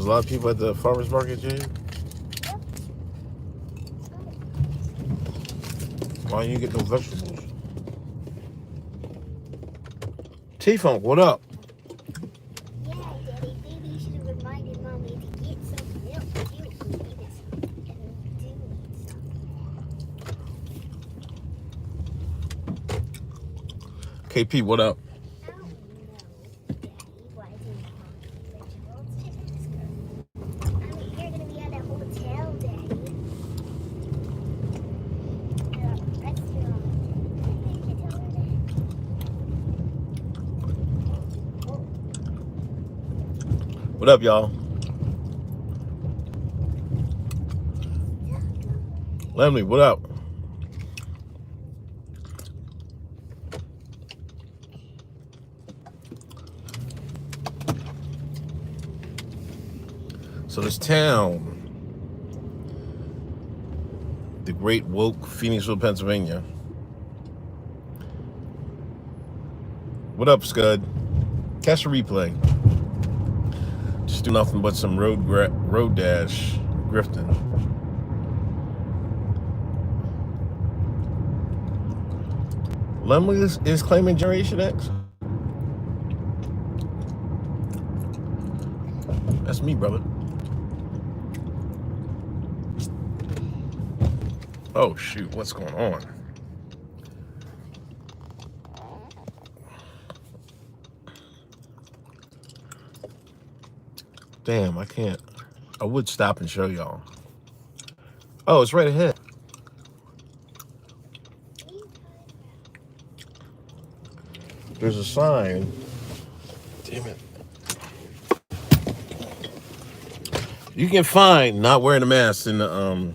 There's a lot of people at the farmer's market, Jay. Why don't you get no vegetables? T-Funk, what up? Yeah, Daddy, maybe you should have reminded Mommy to get some milk too. We need some, and we do need some. KP, what up? I don't know, Daddy. Why didn't Mommy get vegetables? Just ask her. I mean, you're gonna be at a hotel, Daddy. At a restaurant. I think you tell her that. What up, y'all? Lemley, what up? So this town, the great woke Phoenixville, Pennsylvania. What up, Scud? Catch a replay. Just do nothing but some road dash grifting. Lemley is claiming Generation X. That's me, brother. Oh shoot, what's going on? Damn, I can't. I would stop and show y'all. Oh, it's right ahead. There's a sign. Damn it. You can find not wearing a mask in the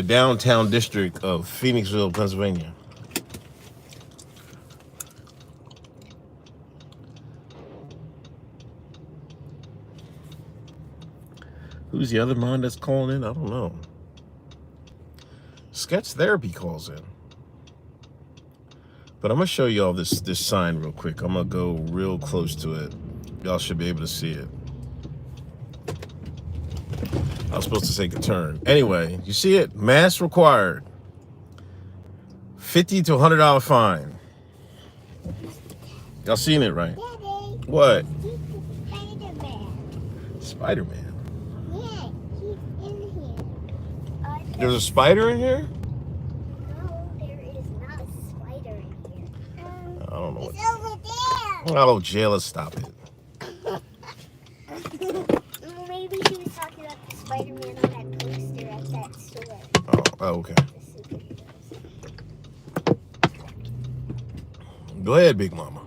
downtown district of Phoenixville, Pennsylvania. Who's the other mind that's calling in? I don't know. Sketch Therapy calls in. But I'm gonna show y'all this sign real quick. I'm gonna go real close to it. Y'all should be able to see it. I was supposed to take a turn. Anyway, you see it? Mask required. $50 to $100 fine. Y'all seen it, right? Daddy, What? he's Spider-Man. Spider-Man. Yeah, he's in here. There's a spider in here? No, there is not a spider in here. I don't know. It's over there. Oh, Jayla, stop it. Maybe he was talking about the Spider-Man on that poster at that store. Oh, okay. The superheroes. Go ahead, Big Mama.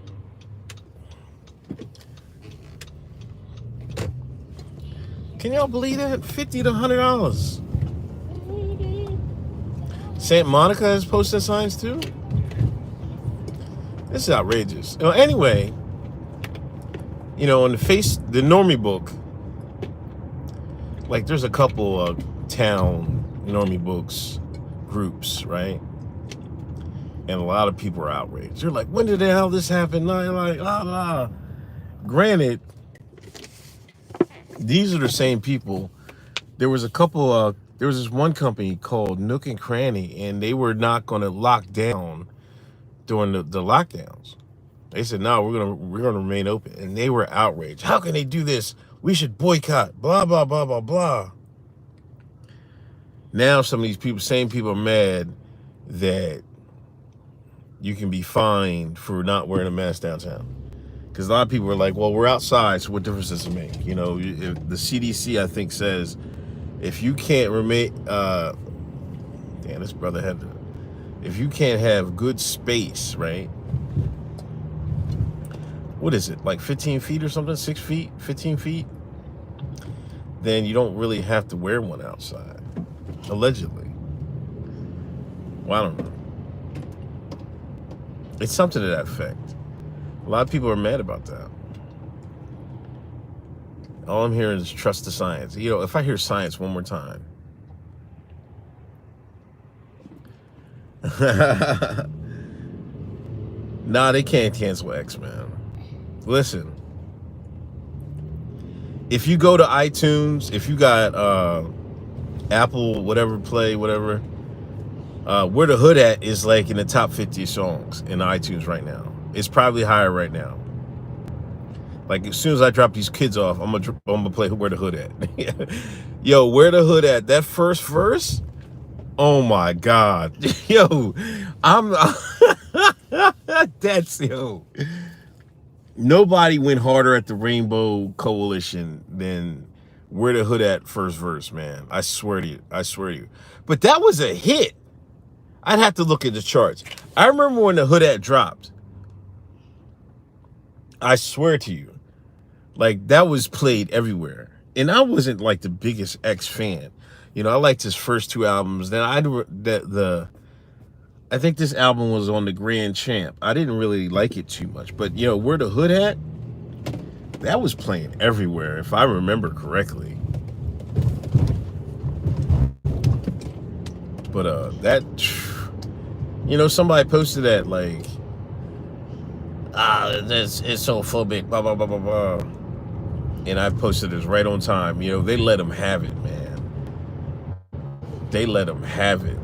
Can y'all believe that? $50 to $100. St. Monica has posted signs too? This is outrageous. Anyway, in the Normie book, like there's a couple of town Normie books groups, right? And a lot of people are outraged. They're like, when did the hell this happen? Like, blah. Granted, these are the same people. There was this one company called Nook and Cranny, and they were not going to lock down during the lockdowns. They said, no, we're gonna remain open. And they were outraged. How can they do this? We should boycott, blah, blah, blah, blah, blah. Now some of these same people are mad that you can be fined for not wearing a mask downtown. Because a lot of people are like, well, we're outside, so what difference does it make? If the CDC, I think, says if you can't remain, this brother had to, if you can't have good space, right? What is it, like 15 feet or something, 6 feet, 15 feet? Then you don't really have to wear one outside, allegedly. Well, I don't know. It's something to that effect. A lot of people are mad about that. All I'm hearing is trust the science. If I hear science one more time. Nah, they can't cancel X-Men. Listen, if you go to iTunes, if you got Apple, whatever Play, whatever, Where the Hood At is like in the top 50 songs in iTunes right now. It's probably higher right now. Like as soon as I drop these kids off, I'm gonna play Where the Hood At. Yo, Where the Hood At? That first verse. Oh my God. Yo, I'm that's yo. Nobody went harder at the Rainbow Coalition than Where the Hood At first verse, man. I swear to you. I swear to you. But that was a hit. I'd have to look at the charts. I remember when the Hood At dropped. I swear to you. Like that was played everywhere. And I wasn't like the biggest X fan. You know, I liked his first two albums. Then I think this album was on the Grand Champ. I didn't really like it too much, but you know, Where the Hood At, that was playing everywhere, if I remember correctly. But that, you know, somebody posted that like, it's so phobic, blah blah blah blah blah, and I posted this right on time. You know, they let him have it, man. They let him have it.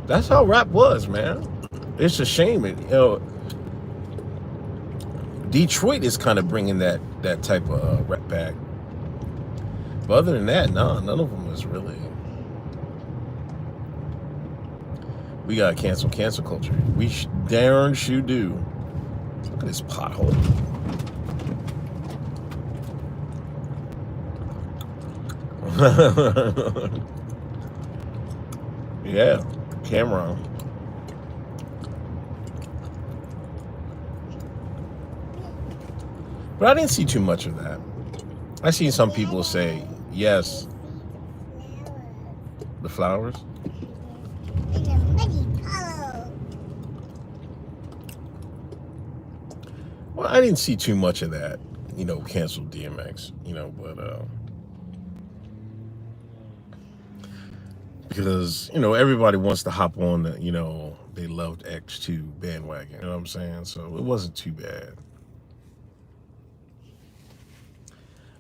That's how rap was, man. It's a shame, you know. Detroit is kind of bringing that type of rap back. But other than that, no, none of them was really. We got cancel culture. We darn sure do. Look at this pothole. Yeah, Cameron. But I didn't see too much of that. I seen some people say, yes, the flowers. Well, I didn't see too much of that, you know, canceled DMX, you know, but because, you know, everybody wants to hop on the, you know, they loved X2 bandwagon, you know what I'm saying? So it wasn't too bad.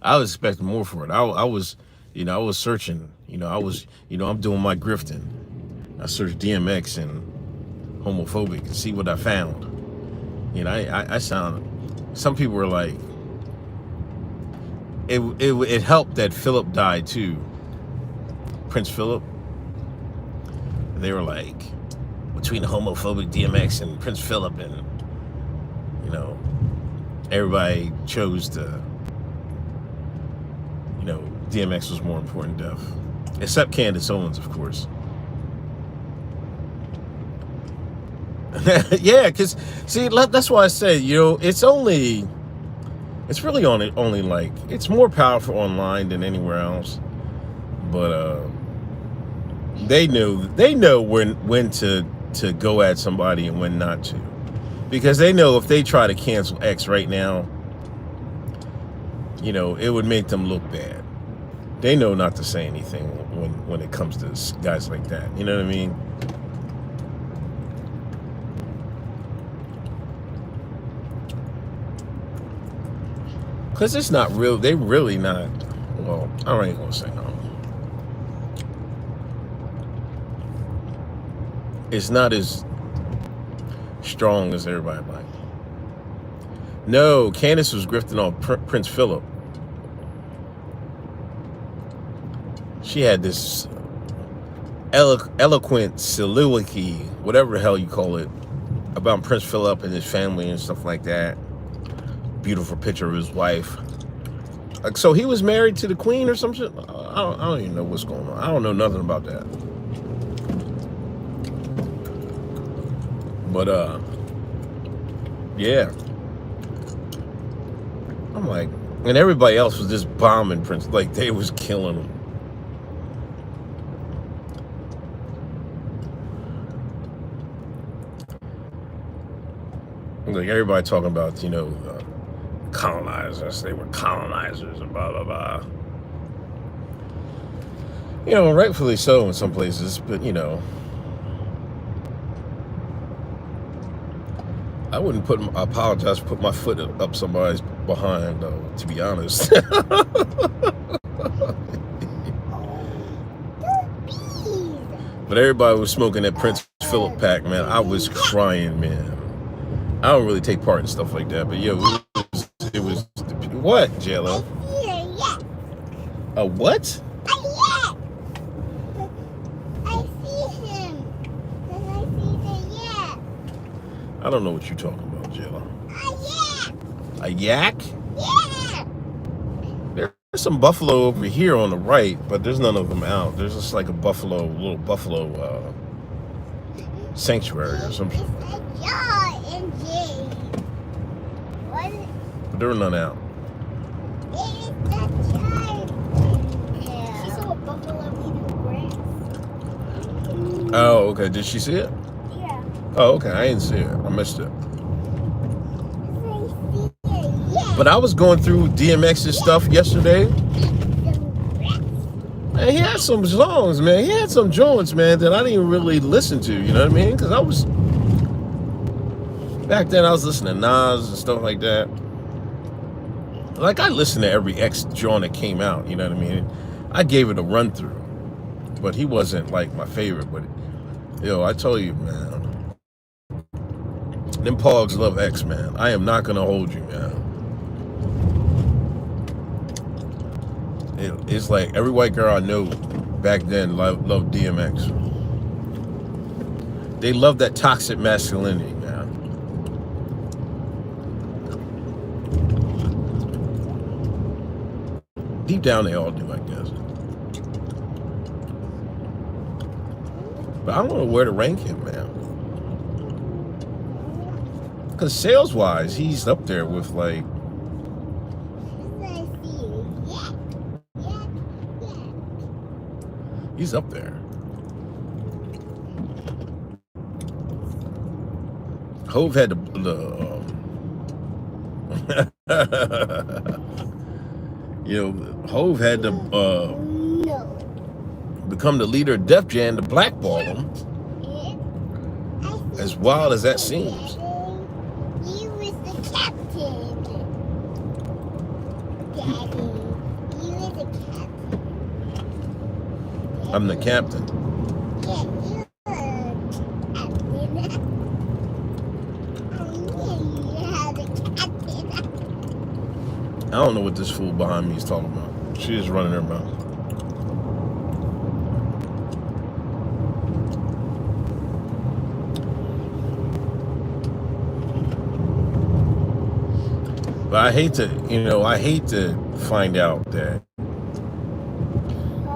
I was expecting more for it. I was, you know, I was searching, you know, I'm doing my grifting. I searched DMX and homophobic to see what I found. You know, I sound, some people were like, it helped that Philip died too. Prince Philip. They were like, between the homophobic DMX and Prince Philip, and, you know, everybody chose to, you know, DMX was more important death. Except Candace Owens, of course. Yeah, because, see, that's why I say, you know, it's really only like, it's more powerful online than anywhere else. But they know when to go at somebody and when not to. Because they know if they try to cancel X right now, you know, it would make them look bad. They know not to say anything when it comes to guys like that. You know what I mean? Because it's not real. They really not. Well, I ain't gonna say no. It's not as strong as everybody like. No, Candace was grifting on Prince Philip. She had this eloquent soliloquy, whatever the hell you call it, about Prince Philip and his family and stuff like that. Beautiful picture of his wife. Like, so he was married to the queen or some shit? I don't even know what's going on. I don't know nothing about that. But, yeah. I'm like, and everybody else was just bombing Prince. Like, they was killing him. Like, everybody talking about, you know, colonizers. They were colonizers and blah, blah, blah. You know, rightfully so in some places, but, you know. I wouldn't apologize for putting my foot up somebody's behind, though, to be honest. But everybody was smoking that Prince Philip pack, man. I was crying, man. I don't really take part in stuff like that, but yo, it was what, JLo? A what? I see him. And I see the yak. I don't know what you're talking about, JLo. A yak. A yak? Yeah. There's some buffalo over here on the right, but there's none of them out. There's just like a little buffalo sanctuary or something. It's a jaw and Jay. What? But there are none out. It is the child. She saw a buffalo eating grass. Oh, okay. Did she see it? Yeah. Oh, okay. I didn't see it. I missed it. I see it. Yeah. But I was going through DMX's stuff yesterday. And he had some songs, man. He had some joints, man, that I didn't even really listen to. You know what I mean? Because back then I was listening to Nas and stuff like that. Like, I listened to every X joint that came out. You know what I mean? I gave it a run through, but he wasn't like my favorite. But yo, I tell you, man, them pogs love X, man. I am not gonna hold you, man. It's like every white girl I know back then loved DMX. They love that toxic masculinity, man. Deep down, they all do, I guess. But I don't know where to rank him, man. Because sales-wise, he's up there with like. He's up there. Hove had Hove had to become the leader of Def Jam to blackball him. As wild as that seems. He was the captain. Daddy, he was the captain. I'm the captain. Yeah, you the captain. I don't know what this fool behind me is talking about. She is running her mouth. But I hate to find out that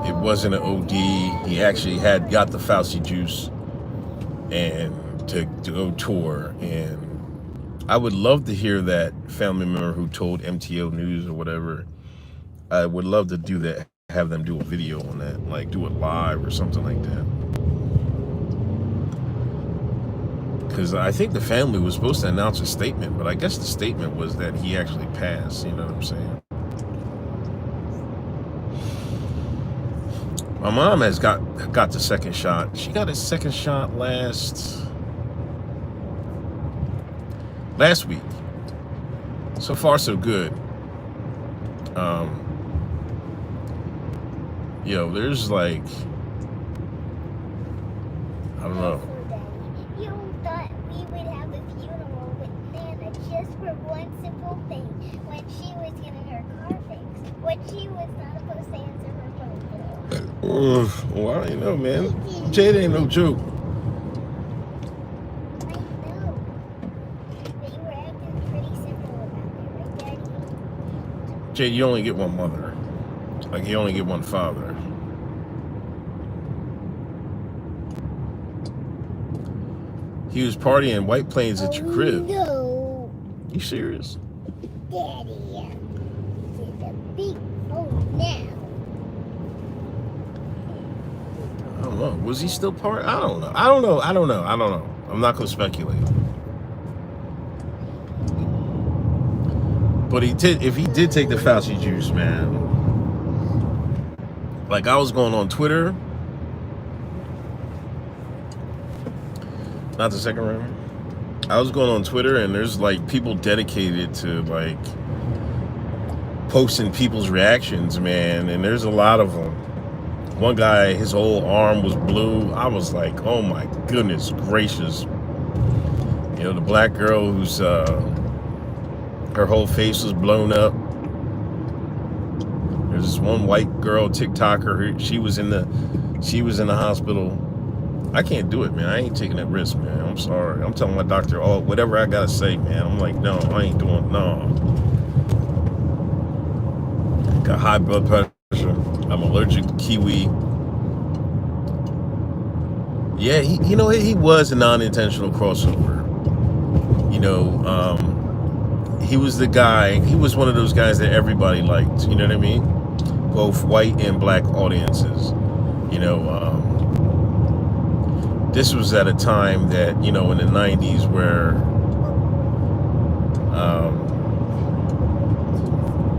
it wasn't an OD. He actually got the Fauci juice and to go tour. And I would love to hear that family member who told MTO News or whatever. I would love to do that, have them do a video on that, like do it live or something like that. Because I think the family was supposed to announce a statement, but I guess the statement was that he actually passed, you know what I'm saying? My mom has got the second shot. She got a second shot last week. So far, so good. There's like, I don't know. You thought we would have a funeral with Nana just for one simple thing, when she was getting her car fixed, when she was not supposed to answer her phone bill. Well, you know, man, Jade ain't no joke. I know, but you were acting pretty simple about it, right, Daddy? Jade, you only get one mother. Like, you only get one father. He was partying in White Plains at your crib. No. You serious? Daddy, it's a big phone now. I don't know. Was he still partying? I don't know. I'm not gonna speculate. But if he did take the Fauci juice, man. Like, I was going on Twitter. Not the second round. I was going on Twitter, and there's like people dedicated to like posting people's reactions, man, and there's a lot of them. One guy, his whole arm was blue. I was like, oh my goodness gracious. You know, the black girl who's her whole face was blown up. There's this one white girl TikToker. She was in the hospital. I can't do it, man. I ain't taking that risk, man. I'm sorry. I'm telling my doctor, oh, whatever I gotta say, man. I'm like, no, I ain't doing. No. Got high blood pressure. I'm allergic to kiwi. Yeah, he was a non-intentional crossover. You know, he was the guy. He was one of those guys that everybody liked. You know what I mean? Both white and black audiences. You know, this was at a time that, you know, in the 90s where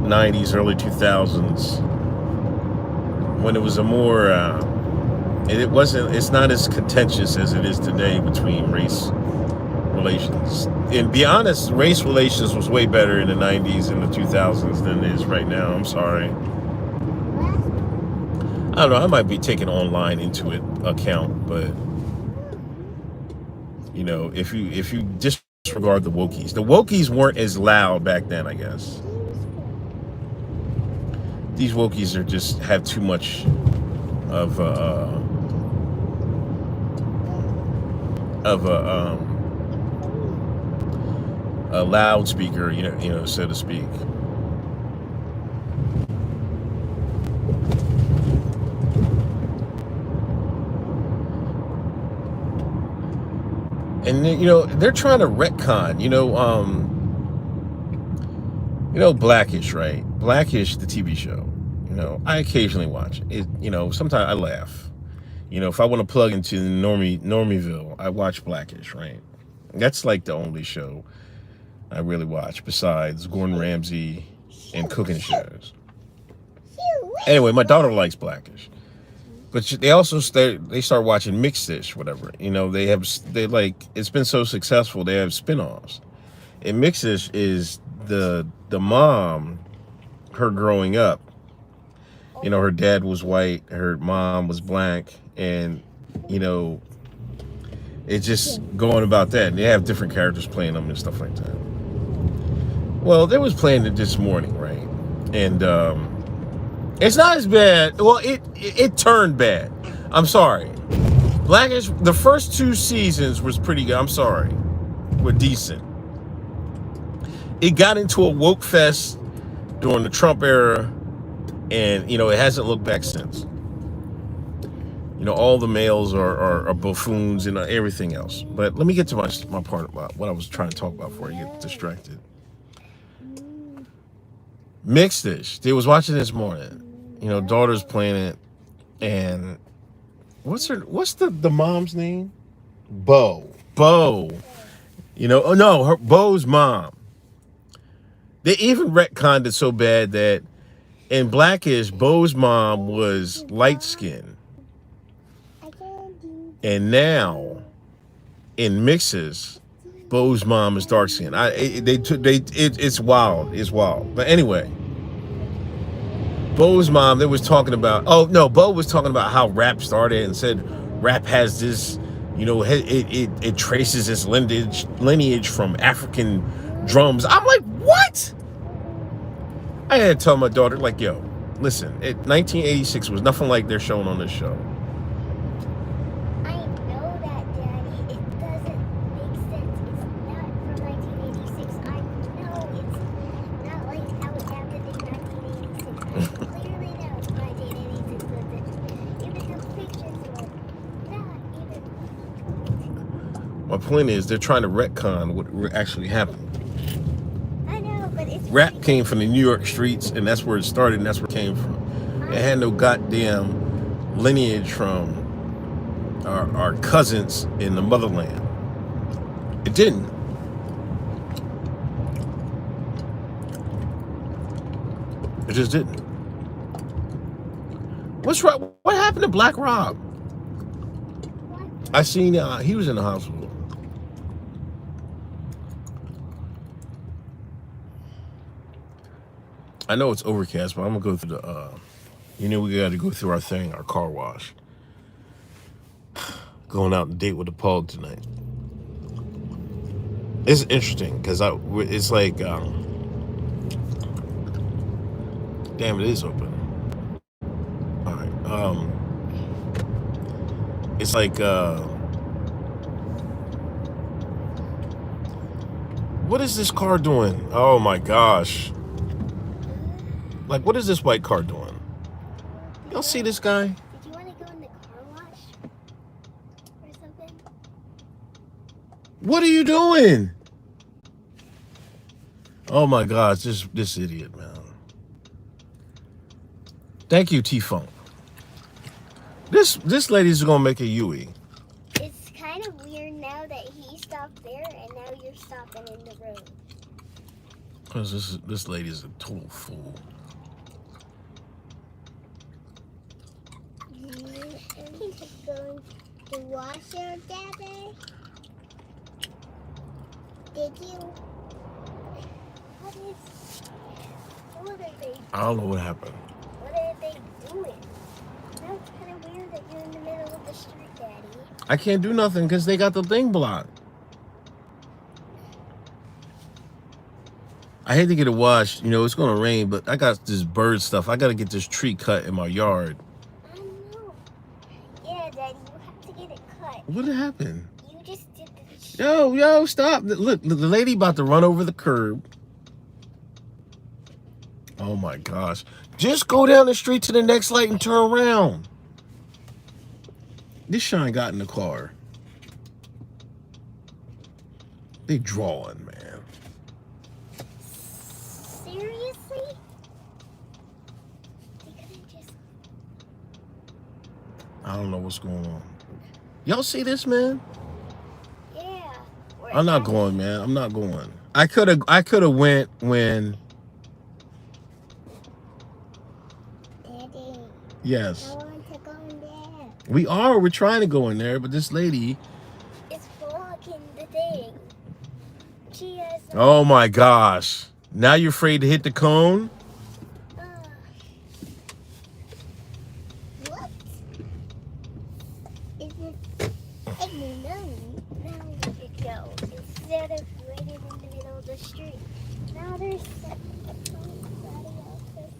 90s, early 2000s, when it was a more it's not as contentious as it is today between race relations. And be honest, race relations was way better in the 90s and the 2000s than it is right now. I'm sorry. I don't know, I might be taking online into it account, but you know, if you disregard the wokies weren't as loud back then, I guess. These wokies are just have too much of a loudspeaker, you know, so to speak. And you know, they're trying to retcon, you know, Blackish, right? Blackish, the TV show. You know, I occasionally watch it. You know, sometimes I laugh. You know, if I want to plug into Normieville, I watch Blackish, right? That's like the only show I really watch besides Gordon Ramsay and cooking shows. Anyway, my daughter likes Blackish, but they also start watching Mixed Dish, whatever. You know, they like, it's been so successful. They have spinoffs, and Mixed Dish is the mom, her growing up. You know, her dad was white, her mom was black, and you know, it's just going about that. And they have different characters playing them and stuff like that. Well, they was playing it this morning, right? And it's not as bad. Well, it turned bad. I'm sorry. Blackish, the first 2 seasons was pretty good. I'm sorry. Were decent. It got into a woke fest during the Trump era, and you know, it hasn't looked back since. You know, all the males are buffoons and everything else. But let me get to my part about what I was trying to talk about before you get distracted. Mixed Dish. They was watching this morning. You know, daughter's playing it, and what's the mom's name? Bo. You know, oh no, Bo's mom. They even retconned it so bad that in Blackish, Bo's mom was light skinned. And now in Mixes, Bo's mom is dark skinned. It's wild. It's wild. But anyway, Bo's mom, they was talking about, Bo was talking about how rap started and said rap has this, you know, it traces its lineage from African drums. I'm like, what? I had to tell my daughter, like, yo, listen, 1986 was nothing like they're showing on this show. I know that, Daddy. It doesn't make sense. It's not from 1986. I know it's not like how it happened in 1986. I clearly know 1986 was it. Even the pictures were not even. My point is, they're trying to retcon what actually happened. Rap came from the New York streets, and that's where it started, and that's where it came from. It had no goddamn lineage from our cousins in the motherland. It didn't. It just didn't. What's right? What happened to Black Rob? I seen he was in the hospital. I know it's overcast, but I'm gonna go through the. We got to go through our thing, our car wash. Going out and date with the pug tonight. It's interesting because it's like, damn, it is open. All right. It's like, what is this car doing? Oh my gosh. Like, what is this white car doing? Y'all see this guy? Did you want to go in the car wash or something? What are you doing? Oh my gosh, this idiot, man. Thank you, T-Funk. This lady's gonna make a Yui. It's kind of weird now that he stopped there and now you're stopping in the road. Cause this lady's a total fool. He's going to wash your daddy. Did you? What are they? I don't know what happened. What are they doing? Now it's kind of weird that you're in the middle of the street, Daddy. I can't do nothing because they got the thing blocked. I hate to get it washed. It's gonna rain, but I got this bird stuff. I gotta get this tree cut in my yard. I know. Yeah, Daddy, you have to get it cut. What happened? You just did the. Yo, stop. Look, the lady about to run over the curb. Oh my gosh. Just go down the street to the next light and turn around. This Shine got in the car. They drawing, man. Seriously? They couldn't just. I don't know what's going on. Y'all see this, man? Yeah. I'm not going, man. I'm not going. I could have went when. Daddy. Yes. I want to go in there. We're trying to go in there, but this lady. It's blocking the thing. She has. Oh my gosh. Now you're afraid to hit the cone? What? Is it? No, we could go. Instead of waiting in the middle of the street. Now there's somebody else's.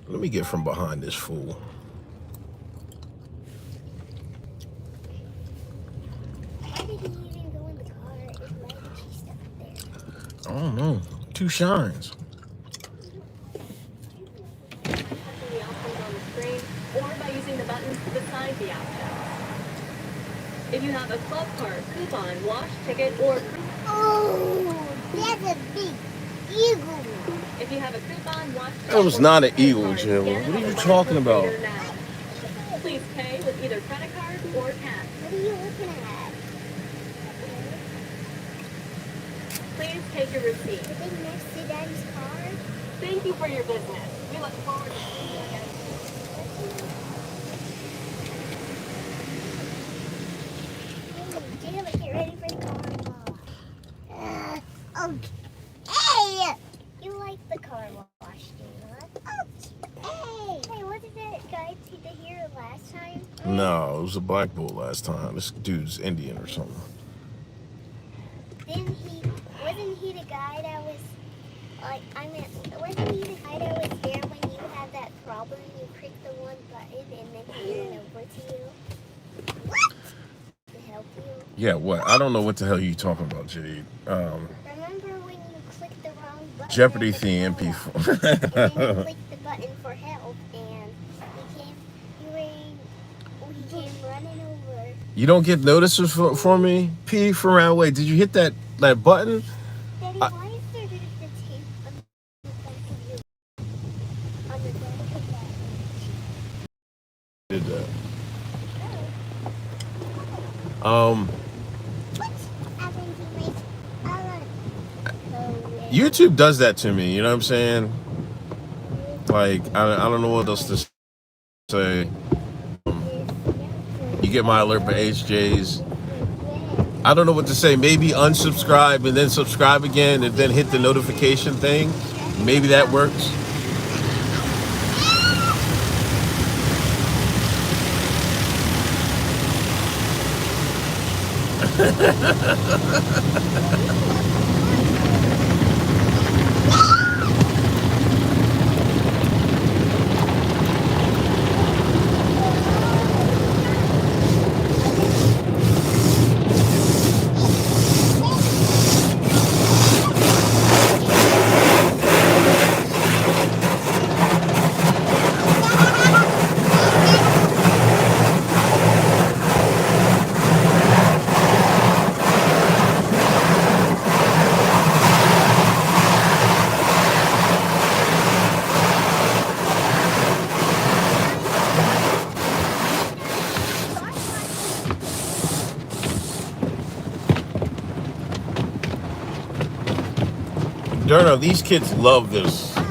Let me get from behind this fool. Why did he even go in the car if she stuck there? I don't know. Two Shines. Touching the options on the screen or by using the buttons beside the options. If you have a club card, coupon, wash ticket, or Oh, that's a big eagle. if you have a coupon, wash ticket, That was or not an credit eagle, card, Jim. scan What it are on you the talking barcode about? reader now. Please pay with either credit card or cash. What are you looking at? Please take your receipt. The thing next to Daddy's car? Thank you for your business. We look forward to seeing you again. Damn it, get ready for the car wash. Okay. You like the car wash, do you not? Okay. Hey, wasn't that guy here last time? No, it was a black bull last time. This dude's Indian or something. Wasn't he the guy that was, wasn't he the guy that was there when you had that problem? You clicked the one button and then he ran over to you? What? To help you? Yeah, what? I don't know what the hell you talking about, Jade. Remember when you clicked the wrong button? Jeopardy at the theme, car wash? P4. And then you clicked the button for help and he came running over. You don't get notices for me? P for round. Wait, did you hit that button? Daddy, why is there the tape on the back of your on the back of that? Did that. What happened to me? YouTube does that to me. You know what I'm saying? Like I don't know what else to say. You get my alert for HJ's. I don't know what to say. Maybe unsubscribe and then subscribe again and then hit the notification thing. Maybe that works. Durno, these kids love this. I'm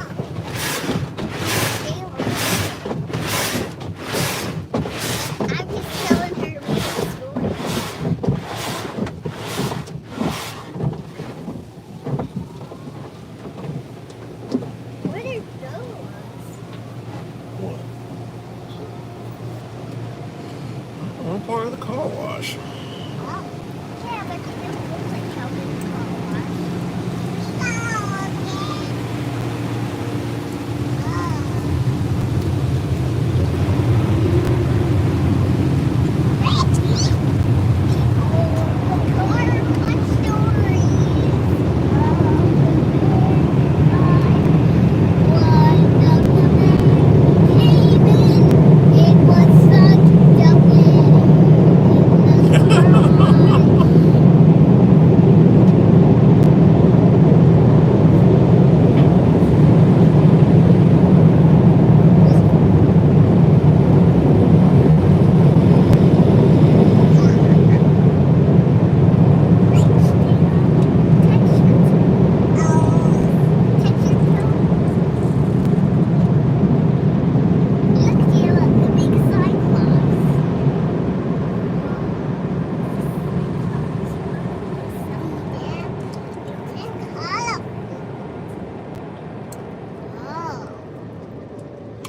just telling her to read the story. What are those? What? I'm part of the car wash. Oh, yeah, but you don't look like helping the car wash.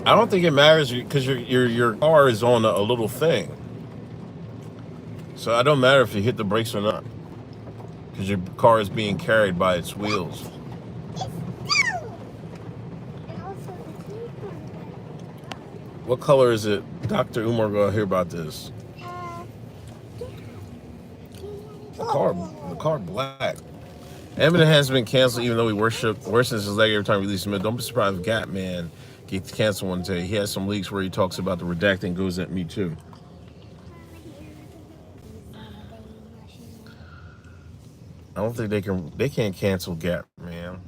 I don't think it matters because your car is on a little thing. So it don't matter if you hit the brakes or not. Because your car is being carried by its wheels. What color is it? Dr. Umar gonna hear about this. The car black. Eminem has been canceled even though he worsens his leg every time he releases him. Don't be surprised if Gap Man gets canceled one day. He has some leaks where he talks about the redacting goes at me too. I don't think they can't cancel Gap Man.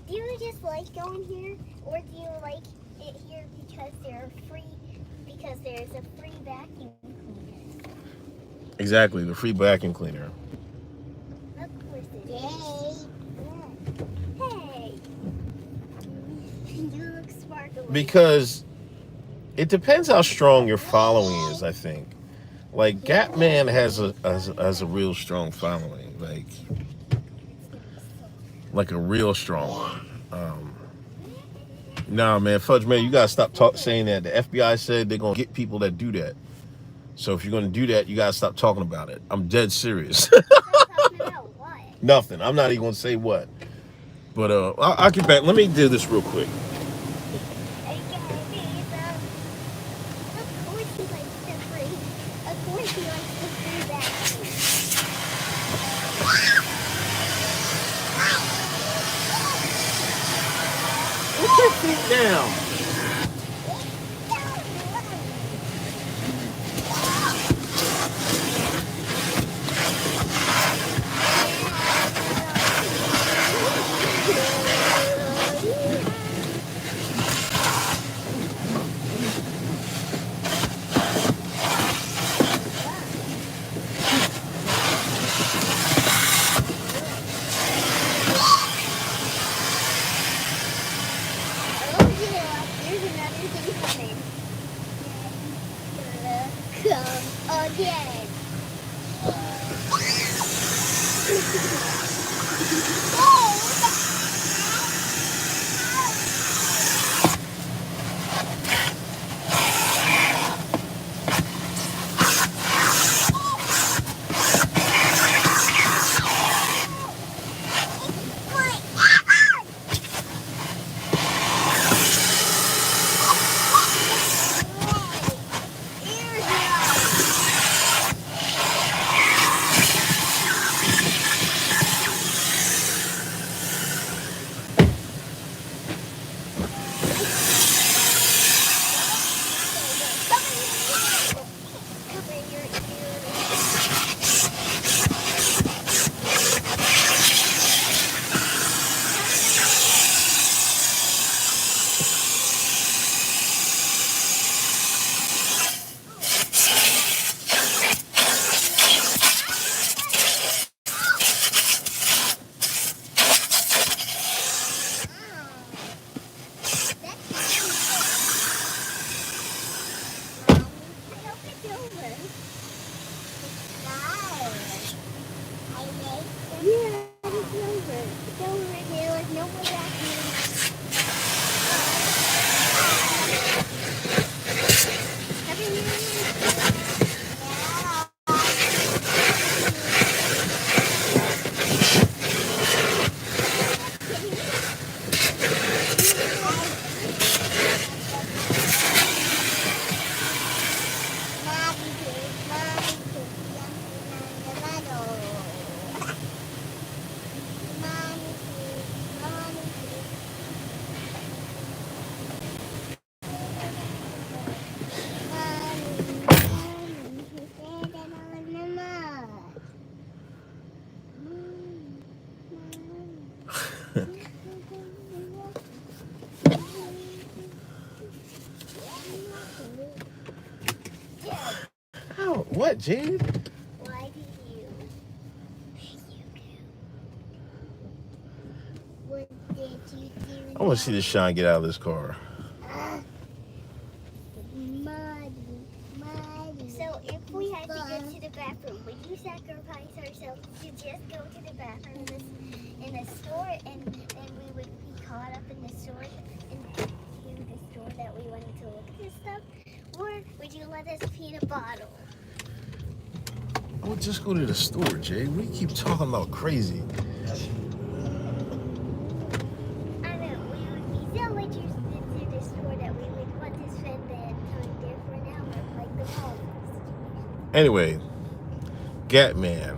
Do you just like going here, or do you like it here because there's a free vacuum cleaner? Exactly, the free vacuum cleaner. Of course it is. Hey. You look sparkly. Because it depends how strong your following is, I think. Like Gap Man has a real strong following, like a real strong one. Nah, man, Fudge Man, you gotta stop saying that. The FBI said they're gonna get people that do that. So if you're gonna do that, you gotta stop talking about it. I'm dead serious. Stop talking about what? Nothing. I'm not even gonna say what. But I'll get back. Let me do this real quick. Of course he likes the free. Of course he likes the free vacuum. Put your feet down. that, Jade? Why did you What did you do? I want to see this Shine get out of this car. Muddy. So if we had to go to the bathroom, would you sacrifice ourselves to just go to the bathroom in the store, and then we would be caught up in the store and to the store that we wanted to look at this stuff? Or would you let us pee in a bottle? I would just go to the store, Jade. We keep talking about crazy. I know, we would be so interested to the store that we would want to spend the time there for an hour, like the mall. Anyway, Gatman.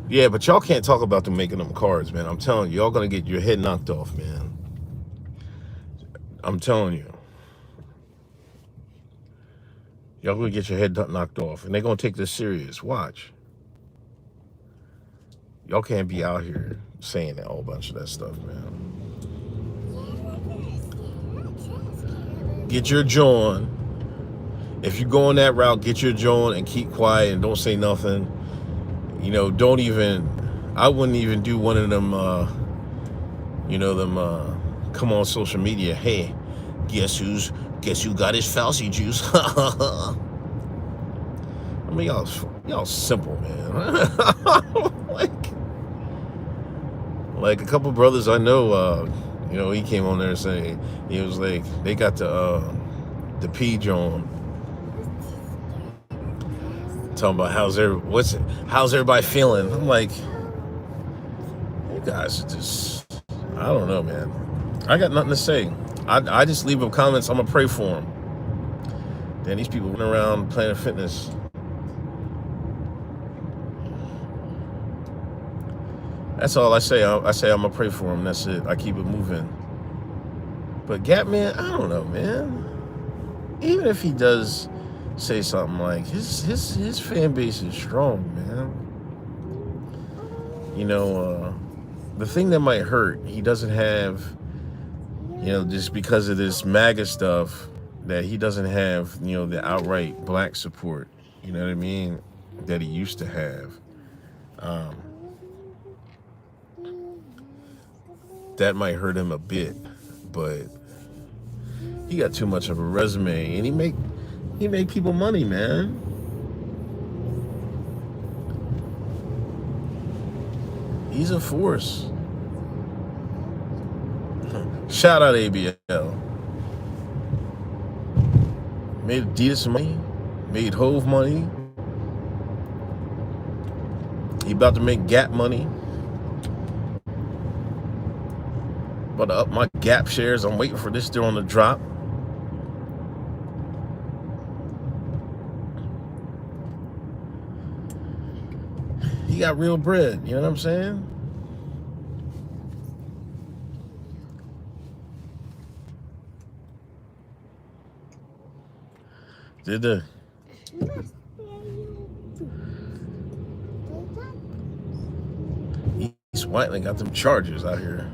Yeah, but y'all can't talk about them making them cards, man. I'm telling you, y'all gonna get your head knocked off, man. I'm telling you. Y'all gonna get your head knocked off, and they're gonna take this serious. Watch. Y'all can't be out here saying a whole bunch of that stuff, man. Get your joint. If you go on that route, get your joint and keep quiet and don't say nothing. You know, don't even. I wouldn't even do one of them. Come on social media. Hey, guess who got his Fauci juice? I mean, y'all simple, man. like a couple brothers I know. He came on there saying he was like they got the P John. Talking about how's everybody feeling? I'm like, you guys are just, I don't know, man. I got nothing to say. I just leave them comments. I'm gonna pray for them. Then these people running around Planet Fitness. That's all I say. I say I'm gonna pray for them. That's it. I keep it moving. But Gatman, I don't know, man. Even if he does say something, like his fan base is strong, man. The thing that might hurt, he doesn't have, just because of this MAGA stuff, that he doesn't have, the outright black support, you know what I mean, that he used to have. That might hurt him a bit, but he got too much of a resume, and he make people money, man. He's a force. Shout out ABL. Made Adidas money. Made Hove money. He about to make Gap money. About to up my Gap shares. I'm waiting for this still on the drop. He got real bread, you know what I'm saying? Did the East Whiteland got them Chargers out here.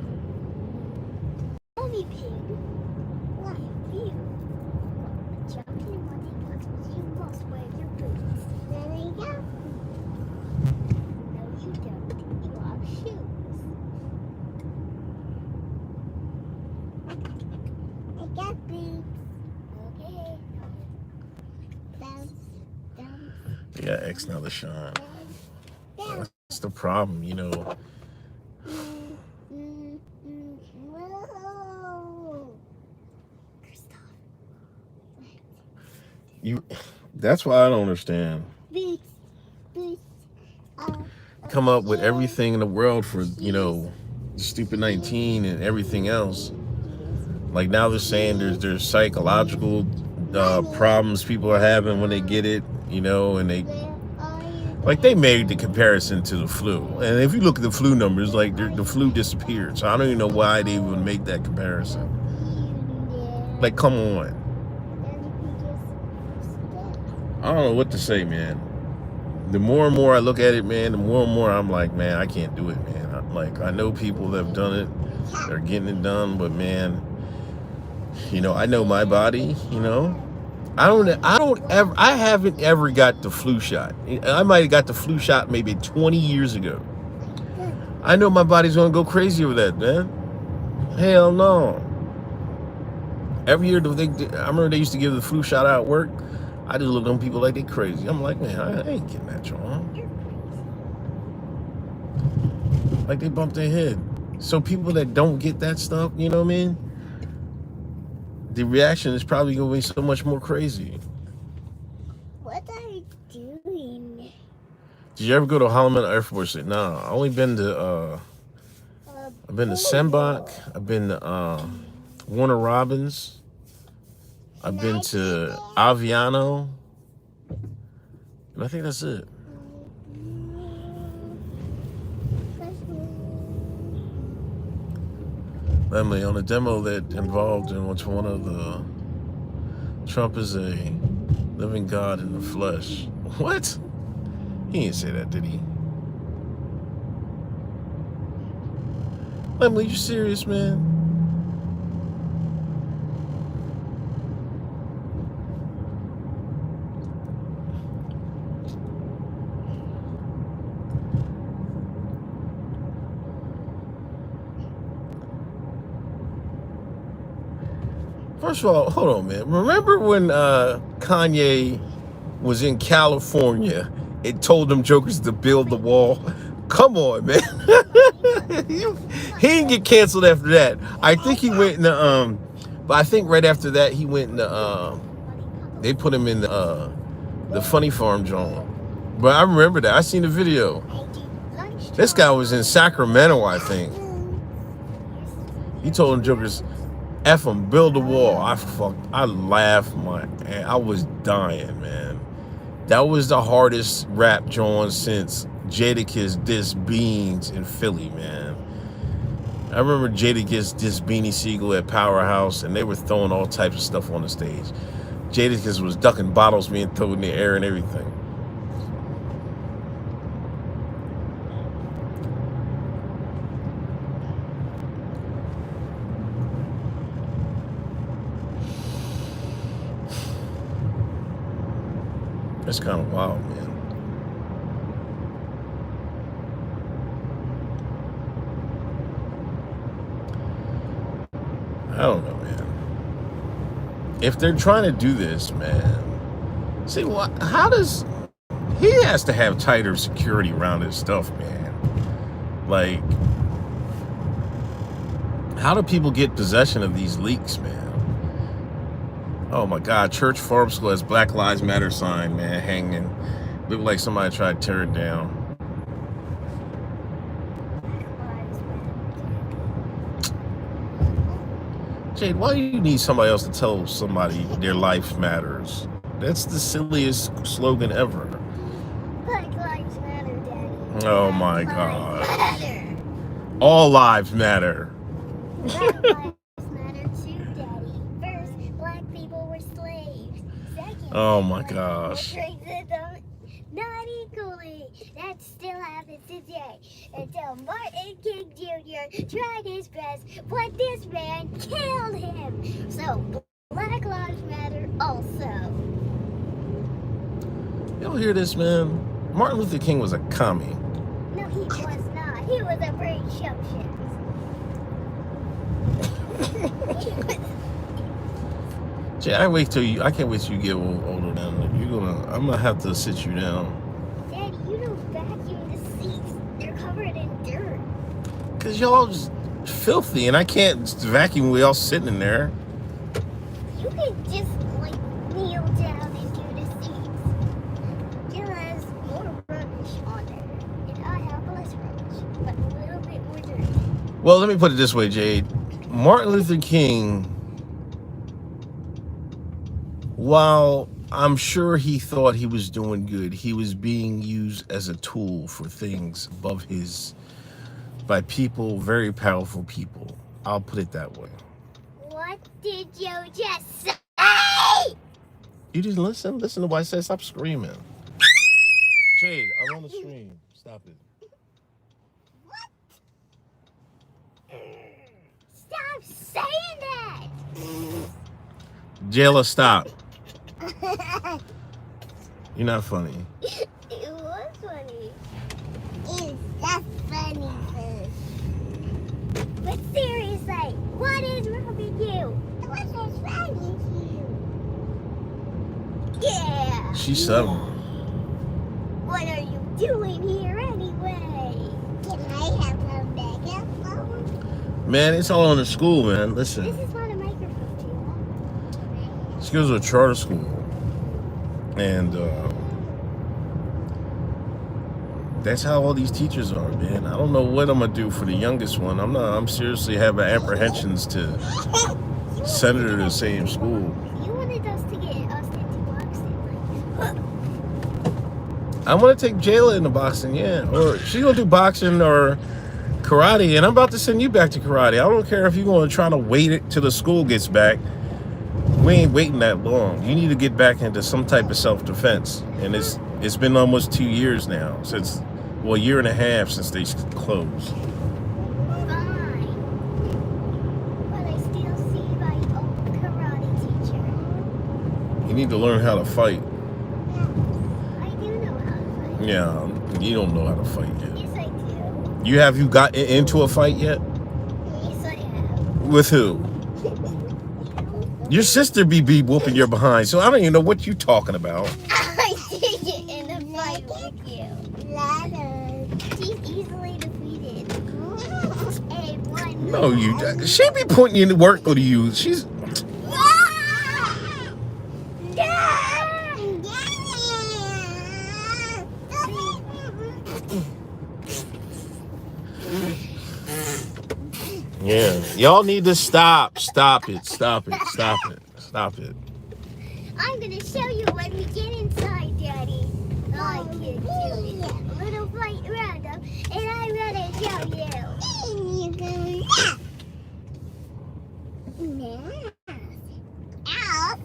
Yeah, X now the shine. That's the problem, That's why I don't understand. Come up with everything in the world for, stupid 19 and everything else. Like now they're saying there's psychological problems people are having when they get it, and they made the comparison to the flu. And if you look at the flu numbers, the flu disappeared. So I don't even know why they even make that comparison. Like, come on. I don't know what to say, man. The more and more I look at it, man, the more and more I'm like, man, I can't do it, man. I know people that have done it, they're getting it done, but man, You know, I know my body, you know. I haven't ever got the flu shot. I might have got the flu shot maybe 20 years ago. I know my body's gonna go crazy over that, man. Hell no. Every year, I remember they used to give the flu shot out at work. I just look at them people like they crazy. I'm like, man, I ain't getting that on. Like they bumped their head. So people that don't get that stuff, you know what I mean? The reaction is probably gonna be so much more crazy. What are you doing? Did you ever go to Holloman Air Force? No, I only been to I've been to Sembach, I've been to Warner Robins, I've been to Aviano, and I think that's it. Emily, on a demo that involved in which one of the Trump is a living God in the flesh. What? He didn't say that, did he? Emily, you serious, man? First of all, hold on, man. Remember when Kanye was in California and told them jokers to build the wall? Come on, man. He didn't get canceled after that. I think he went in the but I think right after that he went in the they put him in the Funny Farm joint. But I remember that. I seen the video. This guy was in Sacramento, I think. He told them jokers, F them, build a wall. I laughed I was dying, man. That was the hardest rap joint since Jadakiss dissed Beans in Philly, man. I remember Jadakiss dissed Beanie Siegel at Powerhouse, and they were throwing all types of stuff on the stage. Jadakiss was ducking bottles being thrown in the air and everything. That's kind of wild, man. I don't know, man. If they're trying to do this, man, see what? How does he has to have tighter security around his stuff, man? Like, how do people get possession of these leaks, man? Oh my God, Church Farm School has Black Lives Matter sign, man, hanging. Looked like somebody tried to tear it down. Jade, why do you need somebody else to tell somebody their life matters? That's the silliest slogan ever. Black Lives Matter, Daddy. Oh my God. All lives matter. Black Lives Matter too, Daddy. First, black people were slaves. Second, Oh my gosh. racism, not equally. That still happens today. Until Martin King Jr. tried his best, but this man killed him. So, Black Lives Matter also. Y'all hear this, man? Martin Luther King was a commie. No, he was not. He was a brain showship. Jay, I can't wait till you get older down. I'm gonna have to sit you down. Daddy, you don't vacuum the seats. They're covered in dirt. Cause y'all just filthy, and I can't vacuum with y'all sitting in there. You can just kneel down and do the seats. Jill has more rubbish on there, and I have less rubbish, but a little bit more dirt. Well, let me put it this way, Jade. Martin Luther King, while I'm sure he thought he was doing good, he was being used as a tool for things by people, very powerful people. I'll put it that way. What did you just say? You didn't listen? Listen to what I said. Stop screaming. Jade, I'm on the stream. Stop it. Stop saying that! Jayla, stop. You're not funny. It was funny. It's that funny, sis. But seriously, what is wrong with you? What's so funny to you? Yeah. She's 7. What are you doing here anyway? Can I have a megaphone? Man, it's all in the school, man. Listen. This is not a microphone, Jayla. She goes to a charter school. And that's how all these teachers are, man. I don't know what I'm gonna do for the youngest one. I'm seriously having apprehensions to send her to the same school. You wanted us to get us into boxing, like. I want to take Jayla into boxing, yeah. Or she's gonna do boxing or karate, and I'm about to send you back to karate. I don't care if you're gonna try to wait it till the school gets back. We ain't waiting that long. You need to get back into some type of self-defense. And it's been almost 2 years now since, well, a year and a half since they closed. Fine. But I still see my old karate teacher. You need to learn how to fight. I do know how to fight. Yeah, you don't know how to fight yet. Yes, I do. Have you got into a fight yet? Yes, I have. With who? Your sister be whooping your behind, so I don't even know what you talking about. I did get in a fight with you. She's easily defeated. And one. No, she be putting you to work to you. She's. Yeah, y'all need to stop. Stop it. Stop it. Stop it. Stop it. I'm gonna show you when we get inside, Daddy. I can do it. A little flight random, and I'm gonna show you. And you go yes. Out.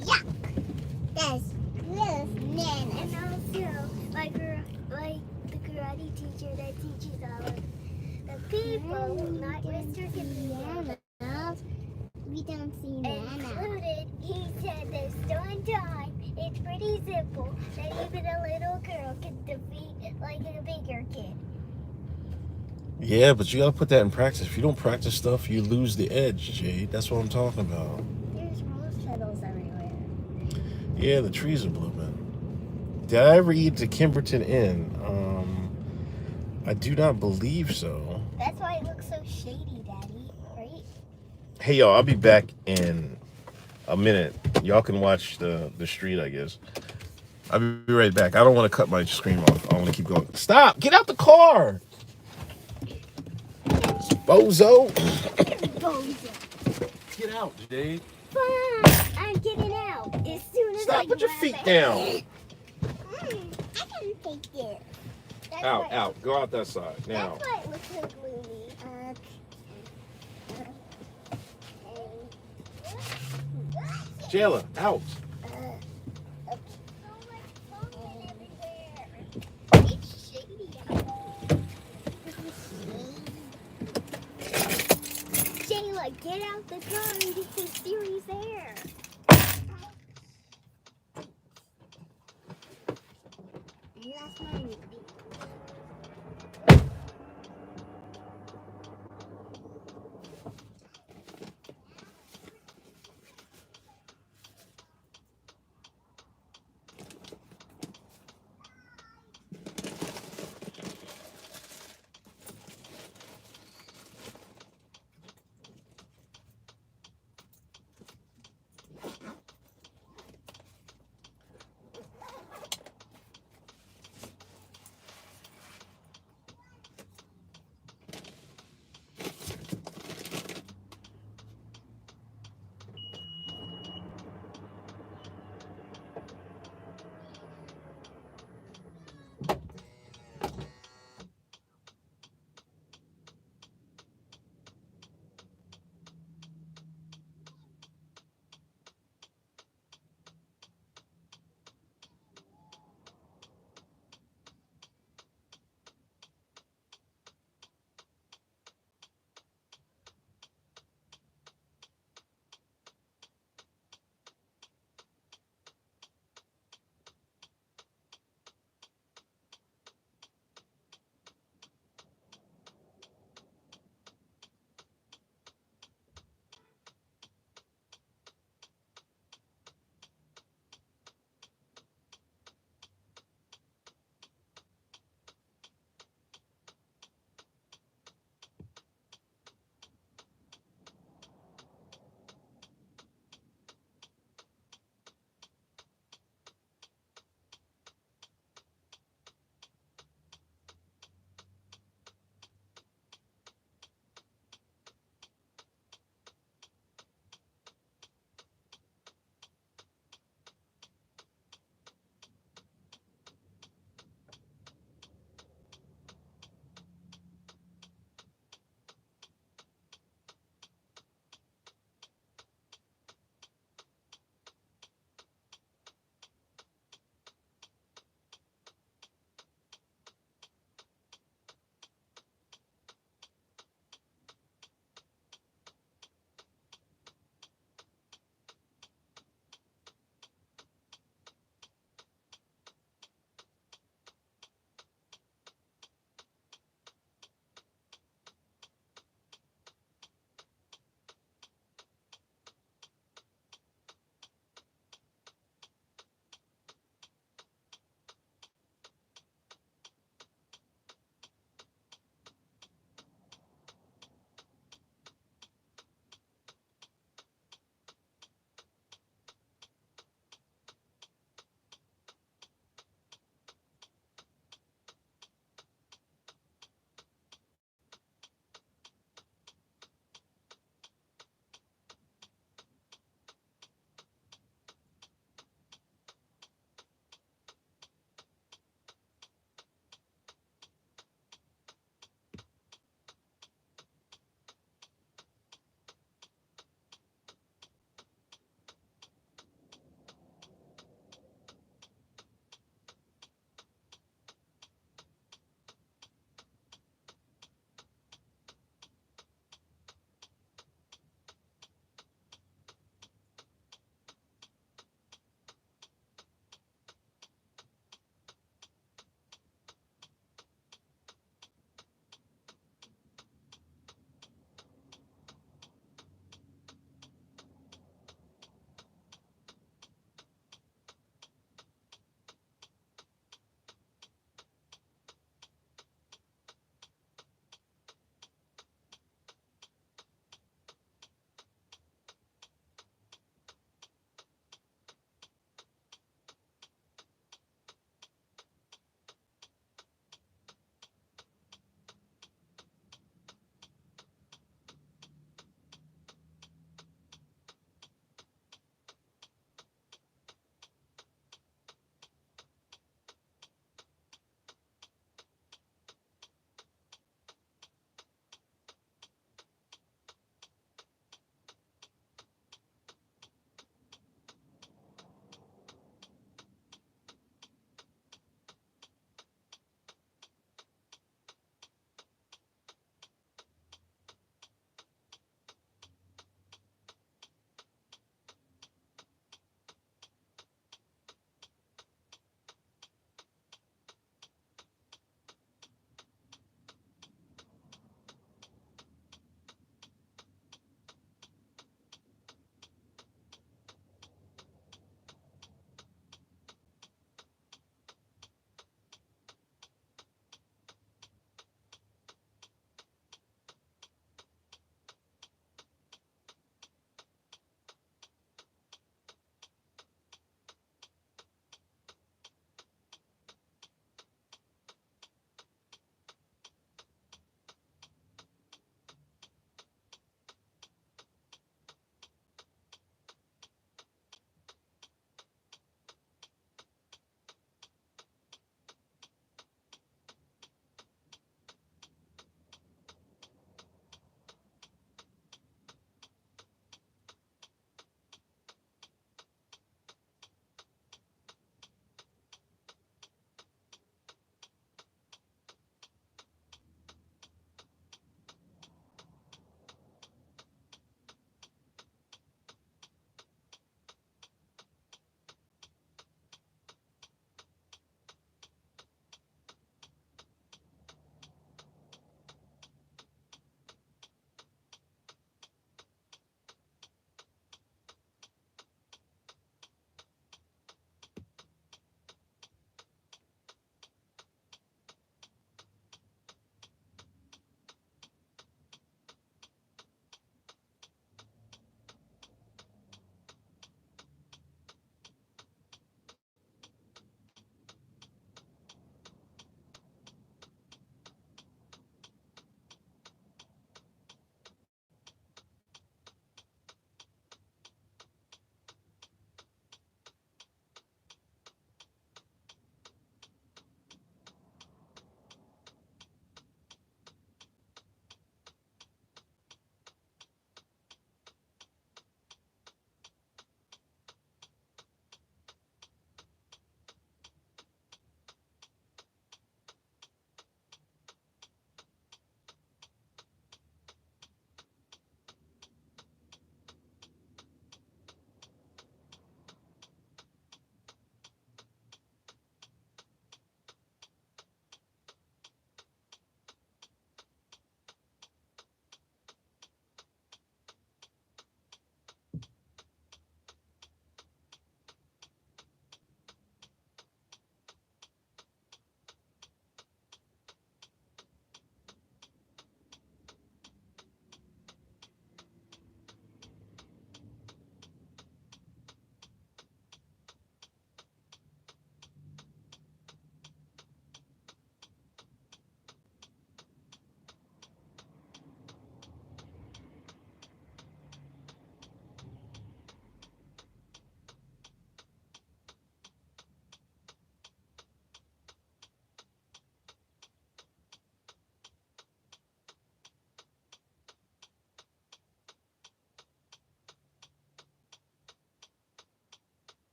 Yuck. That's gross, man. And also, like the karate teacher that teaches all of the people, not restricted people. We don't see included, he said this one time, it's pretty simple, that even a little girl can defeat like a bigger kid. Yeah, but you gotta put that in practice. If you don't practice stuff, you lose the edge, Jade. That's what I'm talking about. There's rose petals everywhere. Yeah, the trees are blooming. Did I ever eat the Kimberton Inn? I do not believe so. That's why it looks so shady, Daddy, right? Hey, y'all, I'll be back in a minute. Y'all can watch the street, I guess. I'll be right back. I don't want to cut my screen off. I want to keep going. Stop! Get out the car! Bozo! Bozo. Get out, Jade. Fine, I'm getting out as soon as I Stop! Put your grab feet it. down. I can take it. That's Out, why- out. Go out that side now. That's why it looks so gloomy. Jayla, out. It's shady out. Jayla, get out the car and get some serious air. That's mine.